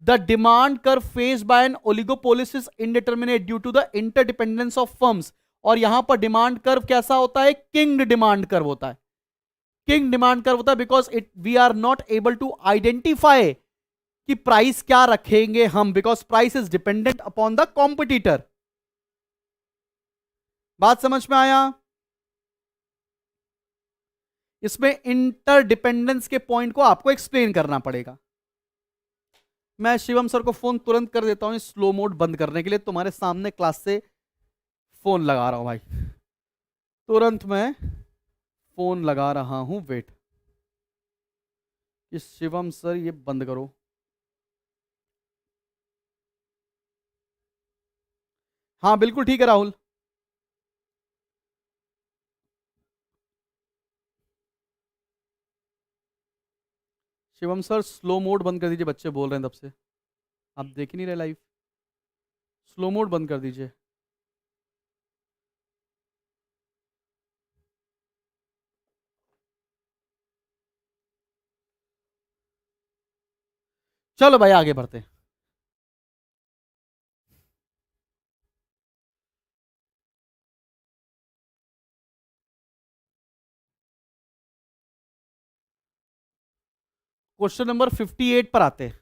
The demand curve faced by an oligopolist is indeterminate due to the interdependence of firms. और यहां पर डिमांड कर्व कैसा होता है? किंग डिमांड कर्व होता है। किंग डिमांड कर्व होता है because it we are not able to identify कि प्राइस क्या रखेंगे हम, because price is dependent upon the competitor. बात समझ में आया? इसमें इंटरडिपेंडेंस के पॉइंट को आपको एक्सप्लेन करना पड़ेगा। मैं शिवम सर को फोन तुरंत कर देता हूं स्लो मोड बंद करने के लिए, तुम्हारे सामने क्लास से फोन लगा रहा हूं भाई, तुरंत मैं फोन लगा रहा हूं, वेट। कि शिवम सर ये बंद करो। हाँ बिल्कुल ठीक है Rahul. Shivam sir slow mode बंद कर दीजिए, बच्चे बोल रहे हैं तब से, आप देख ही नहीं रहे लाइव। स्लो मोड बंद कर दीजिए। चलो भाई आगे बढ़ते हैं। क्वेश्चन नंबर 58 पर आते हैं।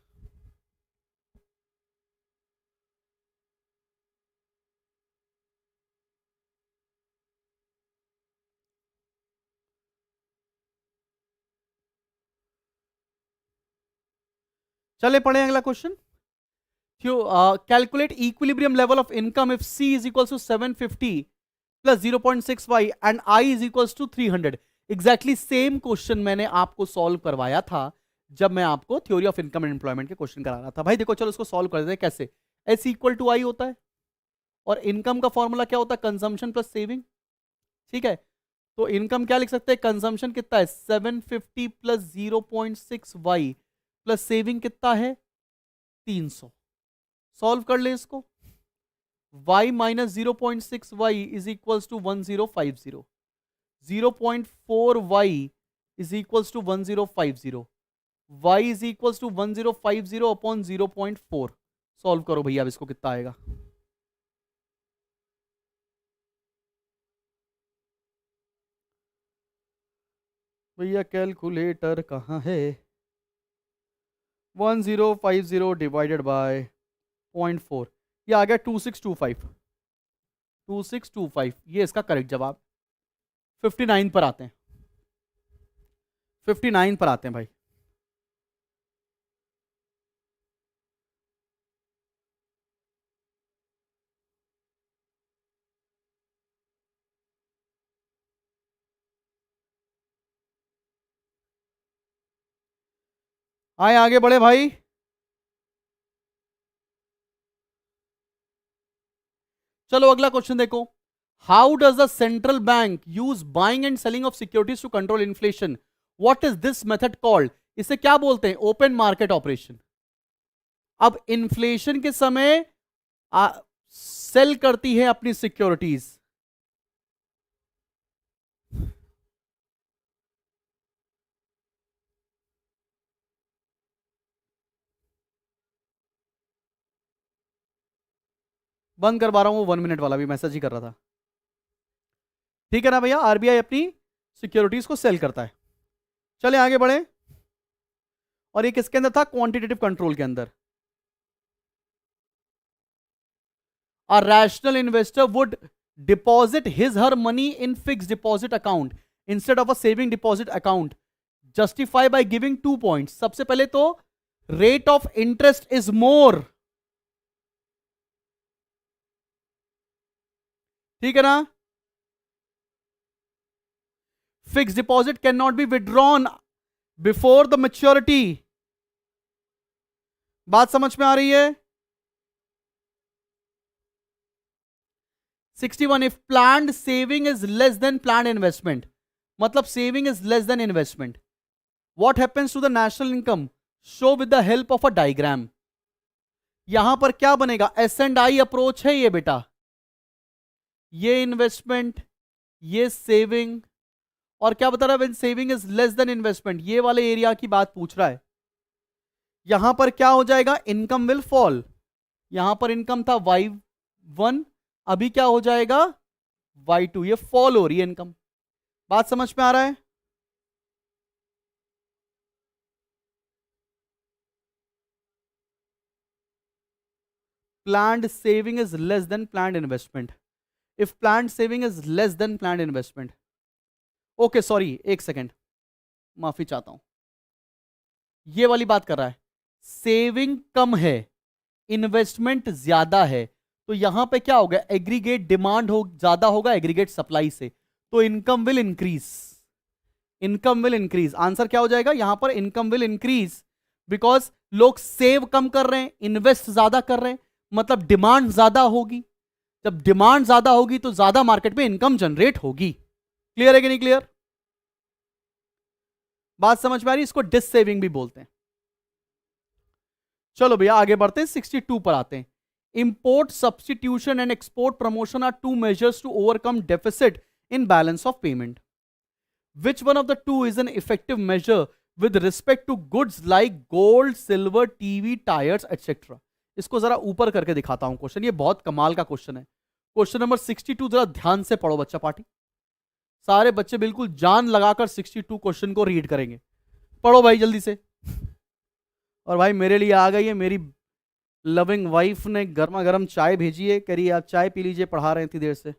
चले पढ़े अगला question. calculate equilibrium level of income if C is equals to 750 plus 0.6y and I is equals to 300. Exactly same question मैंने आपको सॉल्व करवाया था जब मैं आपको theory of income and employment के क्वेश्चन करा रहा था। भाई देखो, चलो इसको सॉल्व कर देते हैं। कैसे? S इक्वल टू आई होता है और इनकम का फॉर्मूला क्या होता है? Consumption plus saving. ठीक है, तो इनकम क्या लिख सकते हैं? कंजम्पशन कितना है? 750 प्लस 0.6y प्लस सेविंग कितना है? 300। सॉल्व कर ले इसको। y minus 0.6y is equals to 1050, 0.4y is equals to 1050, y is equals to 1050 upon 0.4। Solve करो भैया, अब इसको कितना आएगा? भैया कैलकुलेटर कहाँ है? 1050 डिवाइडेड बाय 0.4, ये आ गया 2625। 2625 ये इसका करेक्ट जवाब। 59 पर आते हैं। 59 पर आते हैं भाई। आए आगे बढ़े भाई। चलो अगला क्वेश्चन देखो। How does the central bank use buying and selling of securities to control inflation? What is this method called? इसे क्या बोलते हैं? Open market operation. अब इन्फ्लेशन के समय सेल करती है अपनी सिक्योरिटीज। बंद करवा रहा हूं वो 1 मिनट वाला भी, मैसेज ही कर रहा था। ठीक है ना भैया? आरबीआई अपनी सिक्योरिटीज को सेल करता है। चले आगे बढ़े। और ये किसके अंदर था? क्वांटिटेटिव कंट्रोल के अंदर। A rational investor would deposit his her money in fixed deposit account instead of a saving deposit account. Justify by giving 2 points. सबसे पहले तो rate of interest is more. ठीक है ना? Fixed deposit cannot be withdrawn before the maturity. बात समझ में आ रही है? 61 if planned saving is less than planned investment, मतलब saving is less than investment, what happens to the national income? Show with the help of a diagram. यहां पर क्या बनेगा? S&I अप्रोच है ये बेटा। ये इन्वेस्टमेंट, ये सेविंग, और क्या बता रहा है? When saving is less then investment, ये वाले एरिया की बात पूछ रहा है। यहां पर क्या हो जाएगा? Income will fall. यहां पर इनकम था Y1, अभी क्या हो जाएगा? Y2। ये फॉल हो रही है इनकम। बात समझ में आ रहा है? Planned saving is less then planned investment. If planned saving is less then planned investment, okay sorry एक सेकेंड, माफी चाहता हूं, ये वाली बात कर रहा है। सेविंग कम है, इन्वेस्टमेंट ज्यादा है, तो यहां पे क्या होगा? एग्रीगेट डिमांड हो ज्यादा होगा एग्रीगेट सप्लाई से, तो income will increase. Income will increase. Answer क्या हो जाएगा यहां पर? इनकम विल इंक्रीज बिकॉज लोग सेव कम कर रहे हैं, इन्वेस्ट ज्यादा कर रहे हैं, मतलब डिमांड ज्यादा होगी। जब डिमांड ज्यादा होगी तो ज्यादा मार्केट में इनकम जनरेट होगी। क्लियर है कि नहीं क्लियर? बात समझ में आ रही? इसको डिस सेविंग भी बोलते हैं। चलो भैया आगे बढ़ते हैं। 62 पर आते हैं। Import substitution and export promotion are two measures to overcome deficit in balance of payment. Which one of the two is an effective measure with respect to goods like gold, silver, TV, tyres etcetera? इसको जरा ऊपर करके दिखाता हूं question, ये बहुत कमाल का क्वेश्चन है। क्वेश्चन नंबर 62 जरा ध्यान से पढ़ो बच्चा पार्टी। सारे बच्चे बिल्कुल जान लगाकर 62 क्वेश्चन को रीड करेंगे। पढ़ो भाई जल्दी से। और भाई मेरे लिए आ गई है मेरी लविंग वाइफ ने गर्मा गर्म चाय भेजी है, कह रही है आप चाय पी लीजिए, पढ़ा रहे हैं इतनी देर से।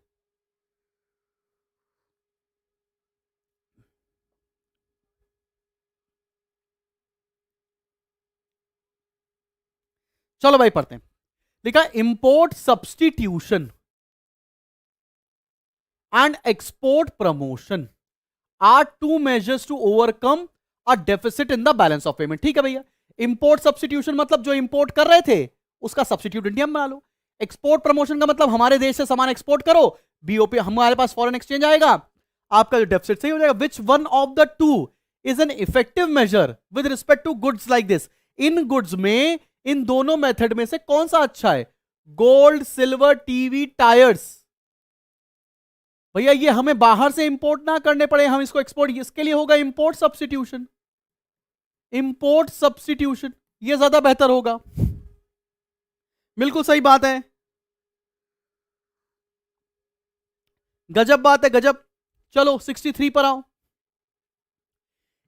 चलो भाई पढ़ते हैं। लिखा import substitution and export promotion are two measures to overcome a deficit in the balance of payment. ठीक है भैया, इंपोर्ट सब्सटीट्यूशन मतलब जो इंपोर्ट कर रहे थे उसका सब्सटीट्यूट इंडिया में बना लो। एक्सपोर्ट प्रमोशन का मतलब हमारे देश से सामान एक्सपोर्ट करो, बीओपी हमारे पास फॉरेन एक्सचेंज आएगा, आपका जो डेफिसिट सही हो जाएगा। Which one of the two is an effective measure with respect to goods like this. इन गुड्स में इन दोनों मेथड में से कौन सा अच्छा है? Gold, silver, TV, tyres. भैया ये हमें बाहर से इंपोर्ट ना करने पड़े, हम इसको एक्सपोर्ट, इसके लिए होगा इंपोर्ट सब्सटीट्यूशन। इंपोर्ट सब्सटीट्यूशन ये ज्यादा बेहतर होगा। बिल्कुल सही बात है, गजब बात है, गजब। चलो 63 पर आओ।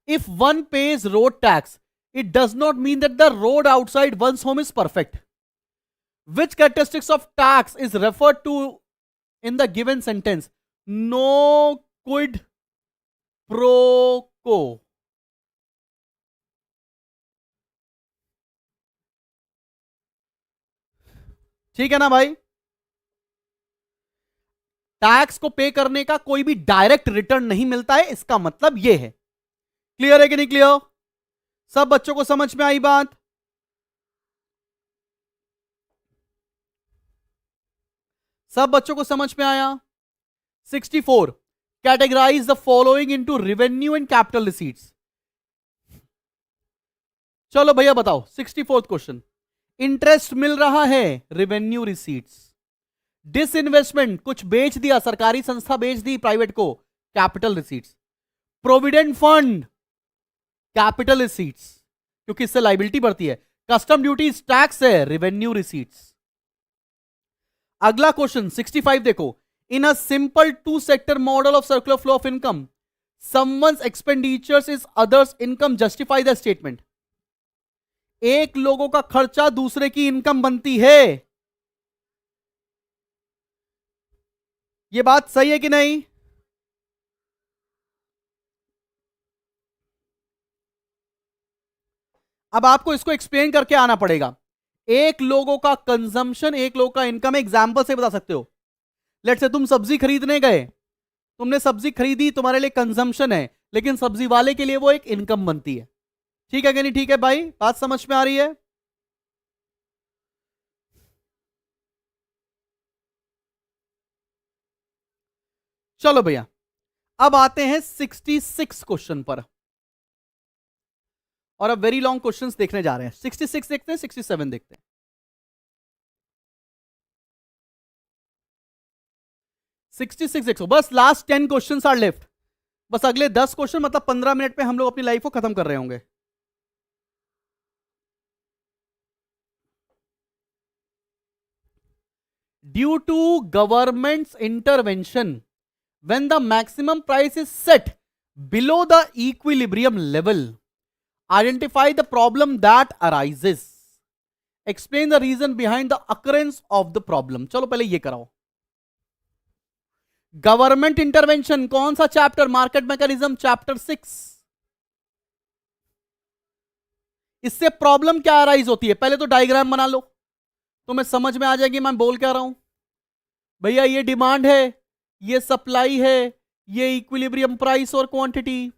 If one pays road tax it does not mean that the road outside one's home is perfect. Which characteristics of tax is referred to in the given sentence? No quid pro quo. ठीक है ना भाई? Tax को पे करने का कोई भी डायरेक्ट रिटर्न नहीं मिलता है, इसका मतलब यह है। क्लियर है कि नहीं क्लियर? सब बच्चों को समझ में आई बात? सब बच्चों को समझ में आया? 64 categorize the following into revenue and capital receipts. चलो भैया बताओ 64th क्वेश्चन। इंटरेस्ट मिल रहा है, रेवेन्यू रिसीट्स। डिसइन्वेस्टमेंट, कुछ बेच दिया, सरकारी संस्था बेच दी प्राइवेट को, capital receipts. Provident fund, capital receipts, क्योंकि इससे लाइबिलिटी बढ़ती है। कस्टम ड्यूटीज टैक्स है, रेवेन्यू रिसीट्स। अगला क्वेश्चन 65 देखो। In a simple two sector model of circular flow of income, someone's expenditures is others income, justify the statement. एक लोगों का खर्चा दूसरे की इनकम बनती है, यह बात सही है कि नहीं? अब आपको इसको एक्सप्लेन करके आना पड़ेगा। एक लोगों का कंजम्पशन, एक लोगों का इनकम, एग्जांपल से बता सकते हो। लेट्स से तुम सब्जी खरीदने गए, तुमने सब्जी खरीदी, तुम्हारे लिए कंजम्पशन है, लेकिन सब्जी वाले के लिए वो एक इनकम बनती है। ठीक है कि नहीं? ठीक है भाई, बात समझ में आ रही है? चलो भैया अब आते हैं 66 क्वेश्चन पर, और अब वेरी लॉन्ग क्वेश्चंस देखने जा रहे हैं। 66 देखते हैं, 67 देखते हैं। 66 देखो, बस लास्ट 10 क्वेश्चंस आर लेफ्ट। बस अगले 10 क्वेश्चन, मतलब 15 मिनट पे हम लोग अपनी लाइफ को खत्म कर रहे होंगे। Due to government's intervention, when the maximum price is set below the equilibrium level, identify the problem that arises, explain the reason behind the occurrence of the problem। चलो पहले ये कराओ। गवर्नमेंट इंटरवेंशन कौन सा चैप्टर? Market mechanism chapter 6। इससे problem क्या arise होती है? पहले तो डायग्राम बना लो, तुम्हें समझ में आ जाएगी मैं बोल क्या रहा हूं। भैया ये डिमांड है, ये सप्लाई है, ये इक्विलिब्रियम प्राइस और क्वांटिटी,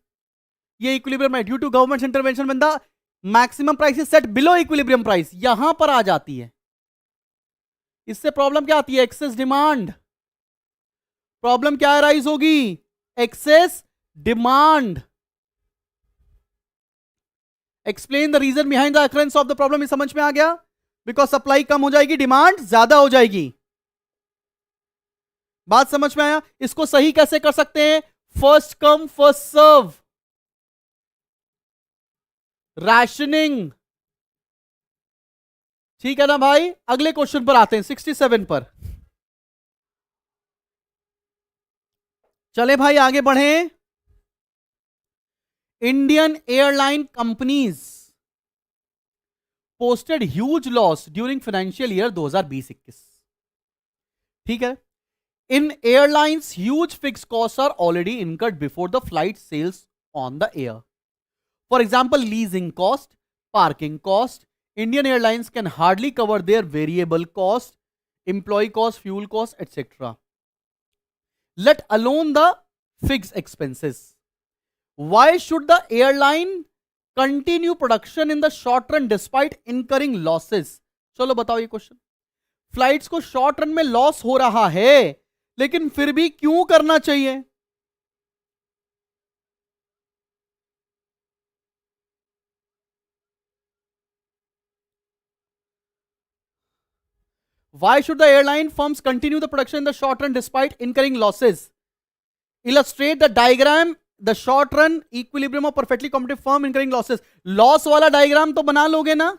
ये इक्विलिब्रियम है। Due to government intervention when the maximum price is set below equilibrium price, यहां पर आ जाती है। इससे प्रॉब्लम क्या आती है? Excess demand. प्रॉब्लम क्या अराइज होगी? Excess demand. Explain the reason behind the occurrence of the problem. समझ में आ गया? बिकॉज सप्लाई कम हो जाएगी, डिमांड ज्यादा हो जाएगी। बात समझ में आया? इसको सही कैसे कर सकते हैं? First come first serve, rationing. ठीक है ना भाई? अगले क्वेश्चन पर आते हैं, 67 पर। चले भाई आगे बढ़े। Indian airline companies posted huge loss during financial year 2020-21। ठीक है। In airlines, huge fixed costs are already incurred before the flight sails on the air. For example, leasing cost, parking cost, Indian Airlines can hardly cover their variable cost, employee cost, fuel cost, etc. Let alone the fixed expenses. Why should the airline continue production in the short run despite incurring losses? चलो बताओ ये question. Flights को short run में loss हो रहा है, लेकिन फिर भी क्यों करना चाहिए? Why should the airline firms continue the production in the short run despite incurring losses? Illustrate the diagram. The short run equilibrium of perfectly competitive firm incurring losses. Loss वाला डायग्राम तो बना लोगे ना,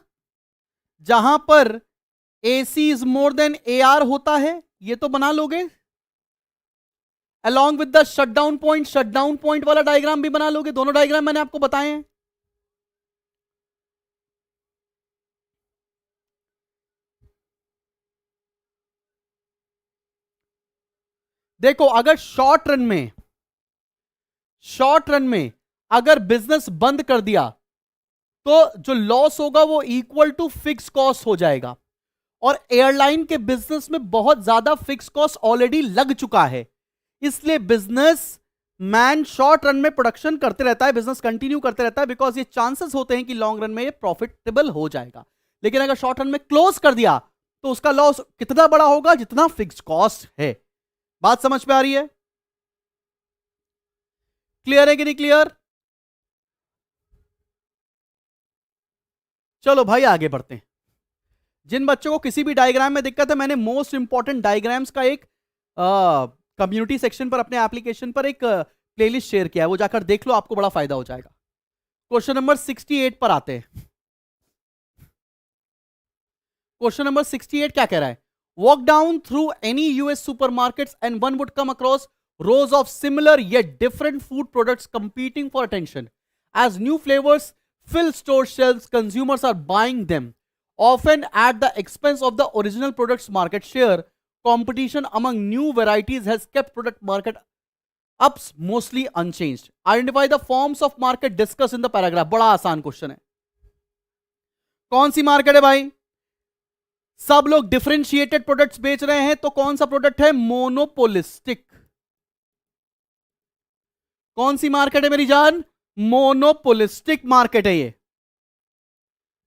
जहां पर AC is more than AR होता है, ये तो बना लोगे. Along with the shutdown point वाला डायग्राम भी बना लोगे. दोनों डायग्राम मैंने आपको बताए हैं. देखो, अगर शॉर्ट रन में अगर बिजनेस बंद कर दिया तो जो लॉस होगा वो इक्वल टू फिक्स कॉस्ट हो जाएगा, और एयरलाइन के बिजनेस में बहुत ज्यादा फिक्स कॉस्ट ऑलरेडी लग चुका है. इसलिए बिजनेस मैन शॉर्ट रन में प्रोडक्शन करते रहता है, बिजनेस कंटिन्यू करते रहता है, बिकॉज ये चांसेस होते हैं कि लॉन्ग रन में ये प्रॉफिटेबल हो जाएगा. लेकिन अगर शॉर्ट रन में क्लोज कर दिया तो उसका लॉस कितना बड़ा होगा? जितना फिक्स कॉस्ट है. बात समझ में आ रही है? क्लियर है कि नहीं क्लियर? चलो भाई आगे बढ़ते हैं. जिन बच्चों को किसी भी डायग्राम में दिक्कत है, मैंने मोस्ट इंपॉर्टेंट डायग्राम्स का एक कम्युनिटी सेक्शन पर अपने एप्लीकेशन पर एक प्लेलिस्ट शेयर किया है, वो जाकर देख लो, आपको बड़ा फायदा हो जाएगा. क्वेश्चन नंबर 68 पर आते हैं. क्वेश्चन नंबर 68 क्या कह रहा है? Walk down through any US supermarkets and one would come across rows of similar yet different food products competing for attention. As new flavors fill store shelves, consumers are buying them, often at the expense of the original product's market share. Competition among new varieties has kept product market ups mostly unchanged. Identify the forms of market discussed in the paragraph. बड़ा आसान question है. कौन सी market है भाई? सब लोग differentiated products बेच रहे हैं, तो कौन सा प्रोडक्ट है? मोनोपोलिस्टिक. कौन सी मार्केट है मेरी जान? मोनोपोलिस्टिक मार्केट है ये.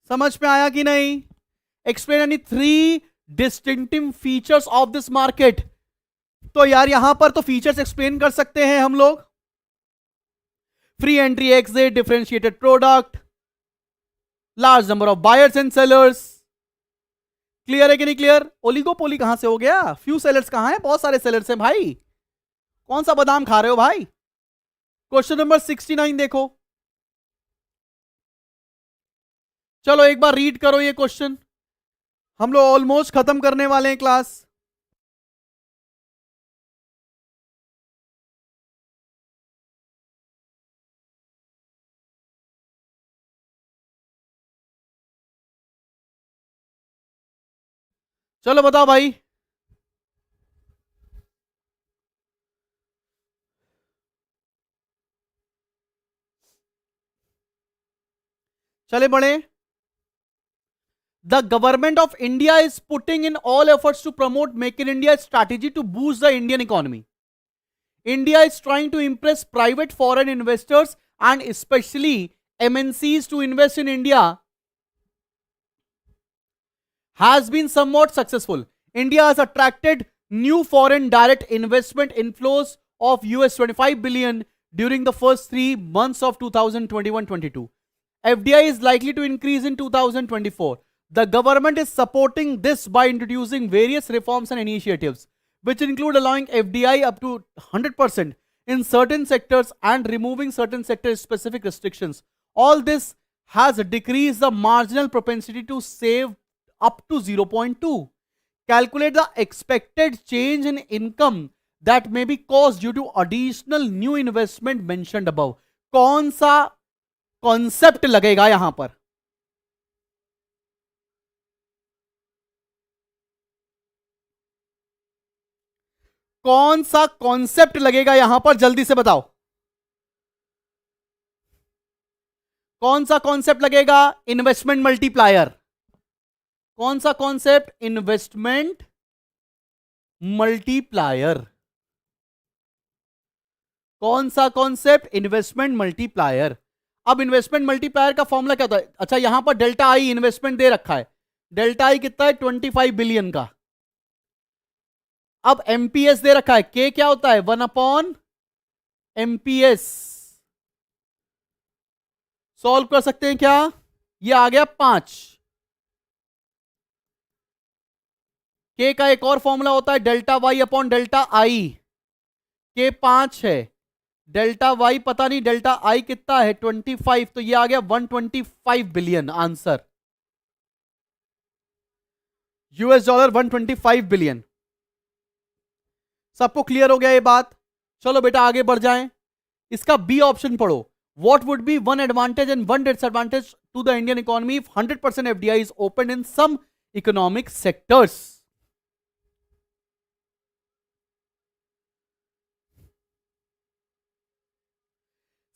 समझ में आया कि नहीं? Explain any 3 distinctive features of this market. तो यार यहां पर तो फीचर्स एक्सप्लेन कर सकते हैं हम लोग. Free entry exit, differentiated product, large number of buyers and sellers. Clear है कि नहीं क्लियर? ओलिगोपोली कहां से हो गया? फ्यू सेलर्स कहां है? बहुत सारे सेलर्स हैं भाई. कौन सा बादाम खा रहे हो भाई? क्वेश्चन नंबर 69 देखो. चलो एक बार रीड करो ये क्वेश्चन. हम लोग ऑलमोस्ट खत्म करने वाले हैं क्लास. चलो बताओ भाई. चले बड़े. The government of India is putting in all efforts to promote Make in India strategy to boost the Indian economy. India is trying to impress private foreign investors and especially MNCs to invest in India. Has been somewhat successful. India has attracted new foreign direct investment inflows of US 25 billion during the first 3 months of 2021-22. FDI is likely to increase in 2024. The government is supporting this by introducing various reforms and initiatives, which include allowing FDI up to 100% in certain sectors and removing certain sector-specific restrictions. All this has decreased the marginal propensity to save up to 0.2. Calculate the expected change in income that may be caused due to additional new investment mentioned above. कौन सा concept लगेगा यहां पर? कौन सा concept लगेगा यहां पर? जल्दी से बताओ. कौन सा कॉन्सेप्ट लगेगा? Investment multiplier. कौन सा कॉन्सेप्ट? Investment multiplier. कौन सा कॉन्सेप्ट? Investment multiplier. अब इन्वेस्टमेंट मल्टीप्लायर का फॉर्मूला क्या होता है? अच्छा, यहां पर डेल्टा आई इन्वेस्टमेंट दे रखा है। डेल्टा आई कितना है? 25 बिलियन का। अब एमपीएस दे रखा है, के क्या होता है? 1/एमपीएस। सॉल्व कर सकते हैं क्या? ये आ गया 5। के का एक और फॉर्मूला होता है delta Y upon delta I. K 5 है, डेल्टा वाई पता नहीं, डेल्टा आई कितना है? 25। तो ये आ गया 125 बिलियन आंसर। $, 125 बिलियन। सबको क्लियर हो गया ये बात? चलो बेटा आगे बढ़ जाएं। इसका बी ऑप्शन पढ़ो। What would be one advantage and one disadvantage to the Indian economy if 100% FDI is opened in some economic sectors?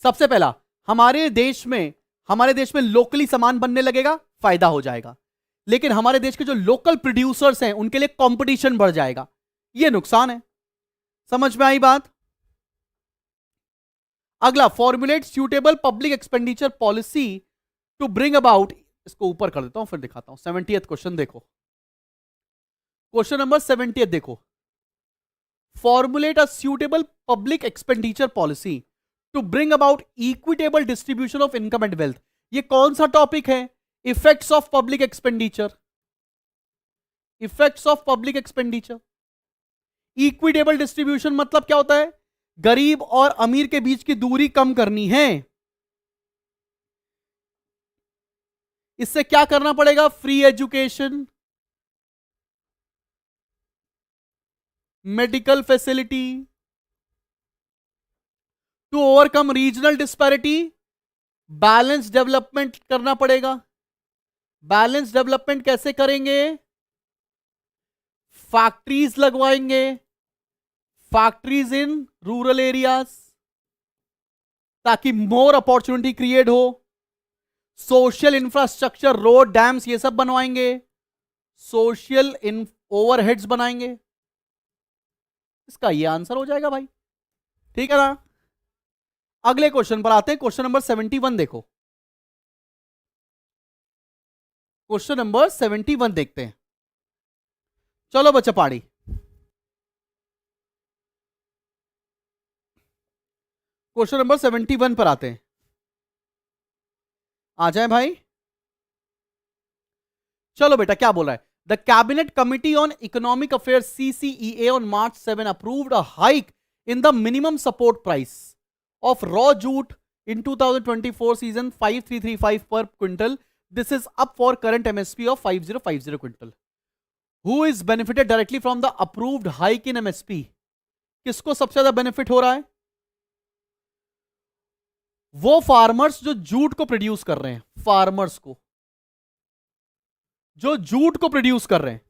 सबसे पहला, हमारे देश में लोकली सामान बनने लगेगा, फायदा हो जाएगा। लेकिन हमारे देश के जो लोकल प्रोड्यूसर्स हैं उनके लिए कंपटीशन बढ़ जाएगा, यह नुकसान है। समझ में आई बात? अगला, formulate suitable public expenditure policy to bring about. इसको ऊपर कर देता हूं फिर दिखाता हूं। 70th क्वेश्चन देखो, क्वेश्चन नंबर 70th देखो। Formulate a suitable public expenditure policy to bring about equitable distribution of income and wealth. ये कौन सा टॉपिक है? Effects of public expenditure. Effects of public expenditure. Equitable distribution मतलब क्या होता है? गरीब और अमीर के बीच की दूरी कम करनी है। इससे क्या करना पड़ेगा? Free education, medical facility, to overcome regional disparity, balance development करना पड़ेगा। बैलेंस डेवलपमेंट कैसे करेंगे? फैक्ट्रीज लगवाएंगे, फैक्ट्रीज इन रूरल एरियाज, ताकि मोर अपॉर्चुनिटी क्रिएट हो। सोशल इंफ्रास्ट्रक्चर, रोड, डैम्स, ये सब बनवाएंगे। सोशल ओवरहेड्स बनाएंगे। इसका ये आंसर हो जाएगा भाई, ठीक है ना? अगले क्वेश्चन पर आते हैं। क्वेश्चन नंबर 71 देखो। क्वेश्चन नंबर 71 देखते हैं। चलो बच्चा पाड़ी, क्वेश्चन नंबर 71 पर आते हैं। आ जाए भाई। चलो बेटा, क्या बोल रहा है? The cabinet committee on economic affairs CCEA on March 7 approved a hike in the minimum support price of raw jute in 2024 season 5335 per quintal. This is up for current MSP of 5050 quintal. Who is benefited directly from the approved hike in MSP? किसको सबसे ज्यादा benefit हो रहा है? वो farmers जो jute को produce कर रहे हैं, फार्मर्स को जो जूट को प्रोड्यूस कर रहे हैं,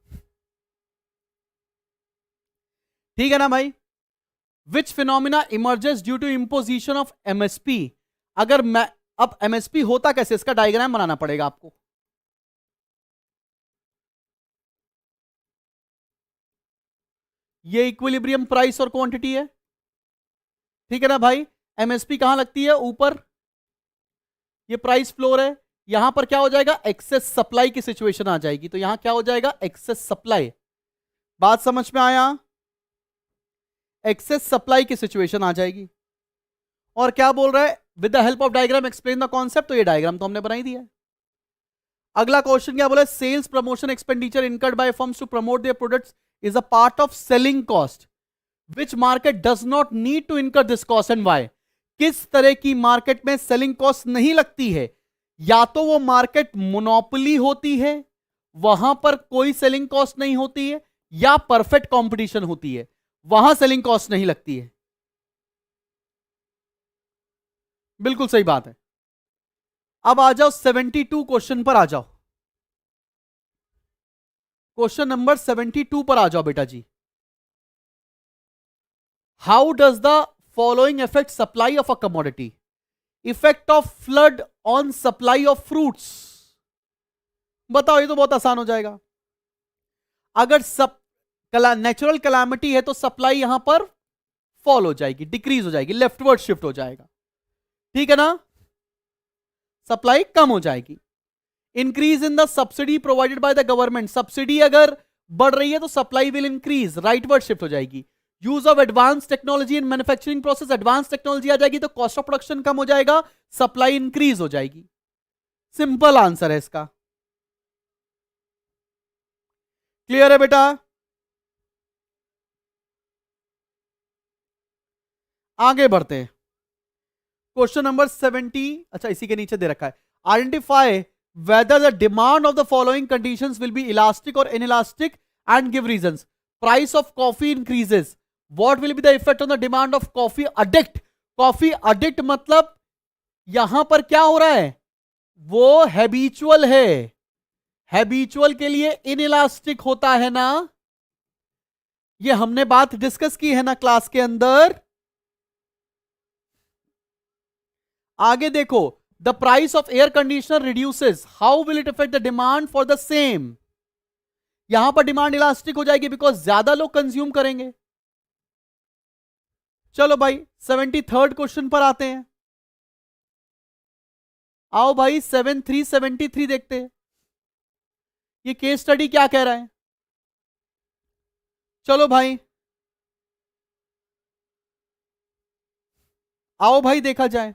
ठीक है ना भाई? Which phenomena emerges due to imposition of MSP? अगर मैं अब MSP होता कैसे, इसका डायग्राम बनाना पड़ेगा आपको। ये इक्विलिब्रियम प्राइस और क्वांटिटी है, ठीक है ना भाई? MSP कहां लगती है? ऊपर। ये प्राइस फ्लोर है। यहां पर क्या हो जाएगा? एक्सेस सप्लाई की सिचुएशन आ जाएगी। तो यहां क्या हो जाएगा? Excess supply. बात समझ में आया? एक्सेस सप्लाई की सिचुएशन आ जाएगी। और क्या बोल रहा है? With the help of diagram explain the concept. तो ये डायग्राम तो हमने बना ही दिया है। अगला क्वेश्चन क्या बोला? Sales promotion expenditure incurred by firms to promote their products is a part of selling cost. Which market does not need to incur this cost and why? किस तरह की मार्केट में सेलिंग कॉस्ट नहीं लगती है? या तो वो मार्केट मोनोपोली होती है, वहां पर कोई सेलिंग कॉस्ट नहीं होती है, या परफेक्ट कंपटीशन होती है, वहां सेलिंग कॉस्ट नहीं लगती है। बिल्कुल सही बात है। अब आ जाओ 72 क्वेश्चन पर आ जाओ। क्वेश्चन नंबर 72 पर आ जाओ बेटा जी। How does the following affect supply of a commodity? Effect of flood on supply of fruits, बताओ, ये तो बहुत आसान हो जाएगा। अगर सब नेचुरल कैलामिटी है तो सप्लाई यहां पर फॉल हो जाएगी, डिक्रीज हो जाएगी, लेफ्टवर्ड शिफ्ट हो जाएगा, ठीक है ना, सप्लाई कम हो जाएगी। Increase in the subsidy provided by the government, subsidy अगर बढ़ रही है तो supply will increase, rightward shift हो जाएगी। Use of advance technology in manufacturing process, advance technology आ जाएगी तो कॉस्ट ऑफ प्रोडक्शन कम हो जाएगा, सप्लाई इंक्रीज हो जाएगी। सिंपल आंसर है इसका। क्लियर है बेटा? आगे बढ़ते हैं। क्वेश्चन नंबर 70, अच्छा इसी के नीचे दे रखा है, identify whether the demand of the following conditions will be elastic or inelastic and give reasons. Price of coffee increases, what will be the effect on the demand of coffee addict? Coffee addict मतलब यहां पर क्या हो रहा है, वो habitual है, habitual के लिए इनइलास्टिक होता है ना, ये हमने बात डिस्कस की है ना क्लास के अंदर। आगे देखो, the price of air conditioner reduces, how will it affect the demand for the same? यहां पर डिमांड इलास्टिक हो जाएगी बिकॉज ज्यादा लोग कंज्यूम करेंगे। चलो भाई 73rd क्वेश्चन पर आते हैं। आओ भाई 7373 देखते हैं, ये केस स्टडी क्या कह रहा है। चलो भाई आओ भाई देखा जाए।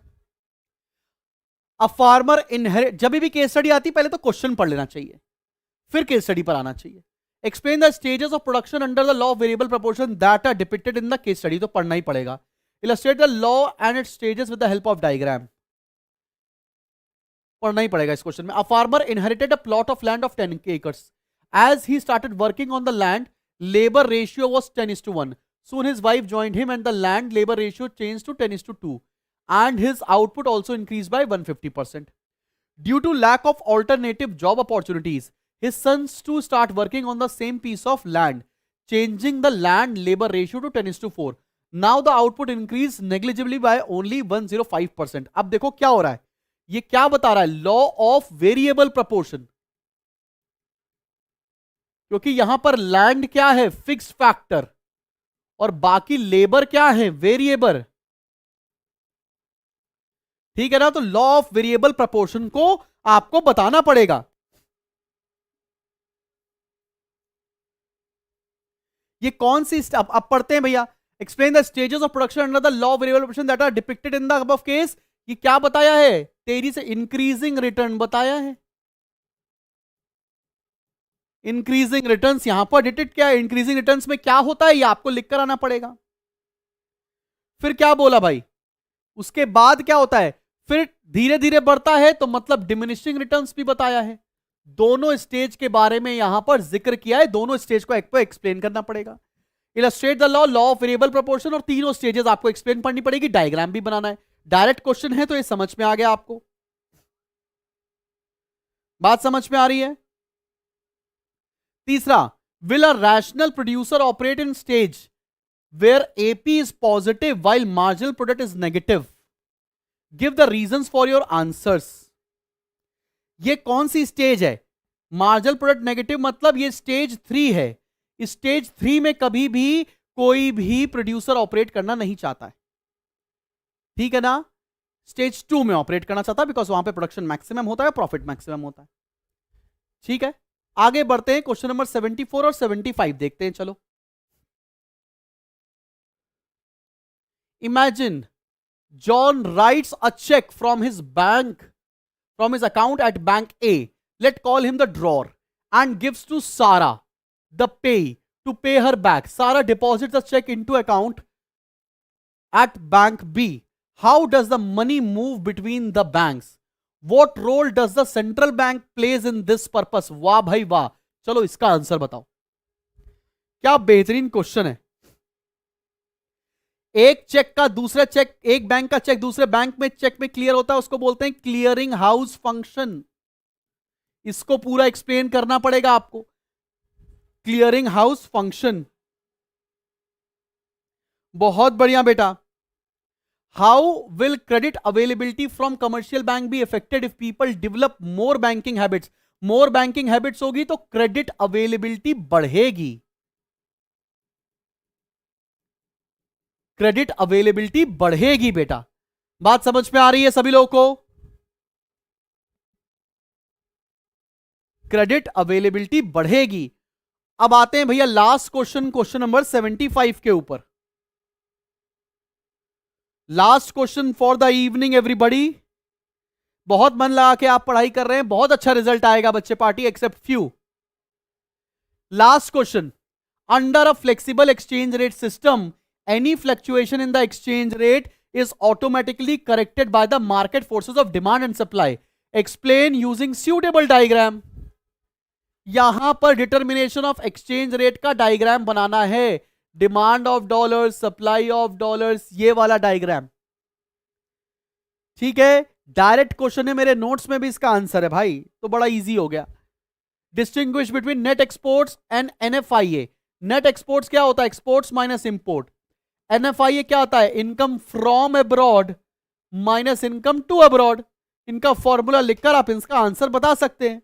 अ फार्मर इनहेरिट, जब भी केस स्टडी आती पहले तो क्वेश्चन पढ़ लेना चाहिए, फिर केस स्टडी पर आना चाहिए। Explain the stages of production under the law of variable proportion that are depicted in the case study, तो पढ़ना ही पड़ेगा। Illustrate the law and its stages with the help of diagram, पढ़ना ही पड़ेगा इस क्वेश्चन में। A farmer inherited a plot of land of 10 acres. As he started working on the land, labor ratio was 10:1. Soon his wife joined him and the land labor ratio changed to 10:2. And his output also increased by 150%. Due to lack of alternative job opportunities, his sons too start working on the same piece of land, changing the land labor ratio to 10:4. Now the output increased negligibly by only 105%. अब देखो क्या हो रहा है, ये क्या बता रहा है, लॉ ऑफ वेरिएबल प्रोपोर्शन, क्योंकि यहां पर लैंड क्या है, फिक्स्ड फैक्टर, और बाकी लेबर क्या है, वेरिएबल, ठीक है ना। तो लॉ ऑफ वेरिएबल प्रोपोर्शन को आपको बताना पड़ेगा। ये कौन सी अब पढ़ते हैं भैया। Explain the stages of production under the law of variable proportion that are depicted in the above case. ये क्या बताया है, तेजी से इंक्रीजिंग रिटर्न बताया है, इंक्रीजिंग रिटर्न्स यहां पर डिटेक्ट क्या है, इंक्रीजिंग रिटर्न्स में क्या होता है ये आपको लिख कर आना पड़ेगा। फिर क्या बोला भाई, उसके बाद क्या होता है, फिर धीरे धीरे बढ़ता है तो मतलब डिमिनिशिंग रिटर्न्स भी बताया है। दोनों स्टेज के बारे में यहां पर जिक्र किया है, दोनों स्टेज को एक पे एक्सप्लेन करना पड़ेगा। Illustrate the law of variable proportion, और तीनों स्टेजेस आपको एक्सप्लेन करनी पड़ेगी, डायग्राम भी बनाना है। डायरेक्ट क्वेश्चन है तो ये समझ में आ गया आपको, बात समझ में आ रही है। तीसरा, will a rational producer operate in stage where AP is positive while marginal product is negative, give the reasons for your answers. ये कौन सी स्टेज है, मार्जिनल प्रोडक्ट नेगेटिव मतलब ये स्टेज 3 है। स्टेज 3 में कभी भी कोई भी प्रोड्यूसर ऑपरेट करना नहीं चाहता है, ठीक है ना। स्टेज 2 में ऑपरेट करना चाहता है बिकॉज वहां पे प्रोडक्शन मैक्सिमम होता है, प्रॉफिट मैक्सिमम होता है, ठीक है। आगे बढ़ते हैं, क्वेश्चन नंबर 74 और 75 देखते हैं। चलो, imagine John writes a cheque from his account at bank A, let call him the drawer, and gives to Sarah the pay to pay her back. Sarah deposits the check into account at bank B. How does the money move between the banks? What role does the central bank plays in this purpose? वाह भाई वाह, चलो इसका answer बताओ। क्या बेहतरीन question है। एक चेक का दूसरा चेक, एक बैंक का चेक दूसरे बैंक में चेक में क्लियर होता है, उसको बोलते हैं क्लियरिंग हाउस फंक्शन। इसको पूरा एक्सप्लेन करना पड़ेगा आपको, क्लियरिंग हाउस फंक्शन। बहुत बढ़िया बेटा। How will credit availability from commercial bank be affected if people develop more banking habits? More banking habits होगी तो क्रेडिट अवेलेबिलिटी बढ़ेगी, क्रेडिट अवेलेबिलिटी बढ़ेगी बेटा। बात समझ में आ रही है सभी लोगों को? क्रेडिट अवेलेबिलिटी बढ़ेगी। अब आते हैं भैया लास्ट क्वेश्चन, क्वेश्चन नंबर 75 के ऊपर। Last question for the evening everybody. बहुत मन लगा के आप पढ़ाई कर रहे हैं, बहुत अच्छा रिजल्ट आएगा बच्चे party, except few. Last question, under a flexible exchange rate system any fluctuation in the exchange rate is automatically corrected by the market forces of demand and supply. Explain using suitable diagram. यहां पर determination of exchange rate का diagram बनाना है, demand of dollars, supply of dollars, ये वाला diagram. ठीक है, direct question है, मेरे नोट्स में भी इसका आंसर है भाई, तो बड़ा इजी हो गया। Distinguish between net exports and NFIA. Net exports क्या होता है? Exports minus import. एनएफआईए क्या होता है? Income from abroad minus income to abroad. इनका फॉर्मूला लिखकर आप इसका आंसर बता सकते हैं।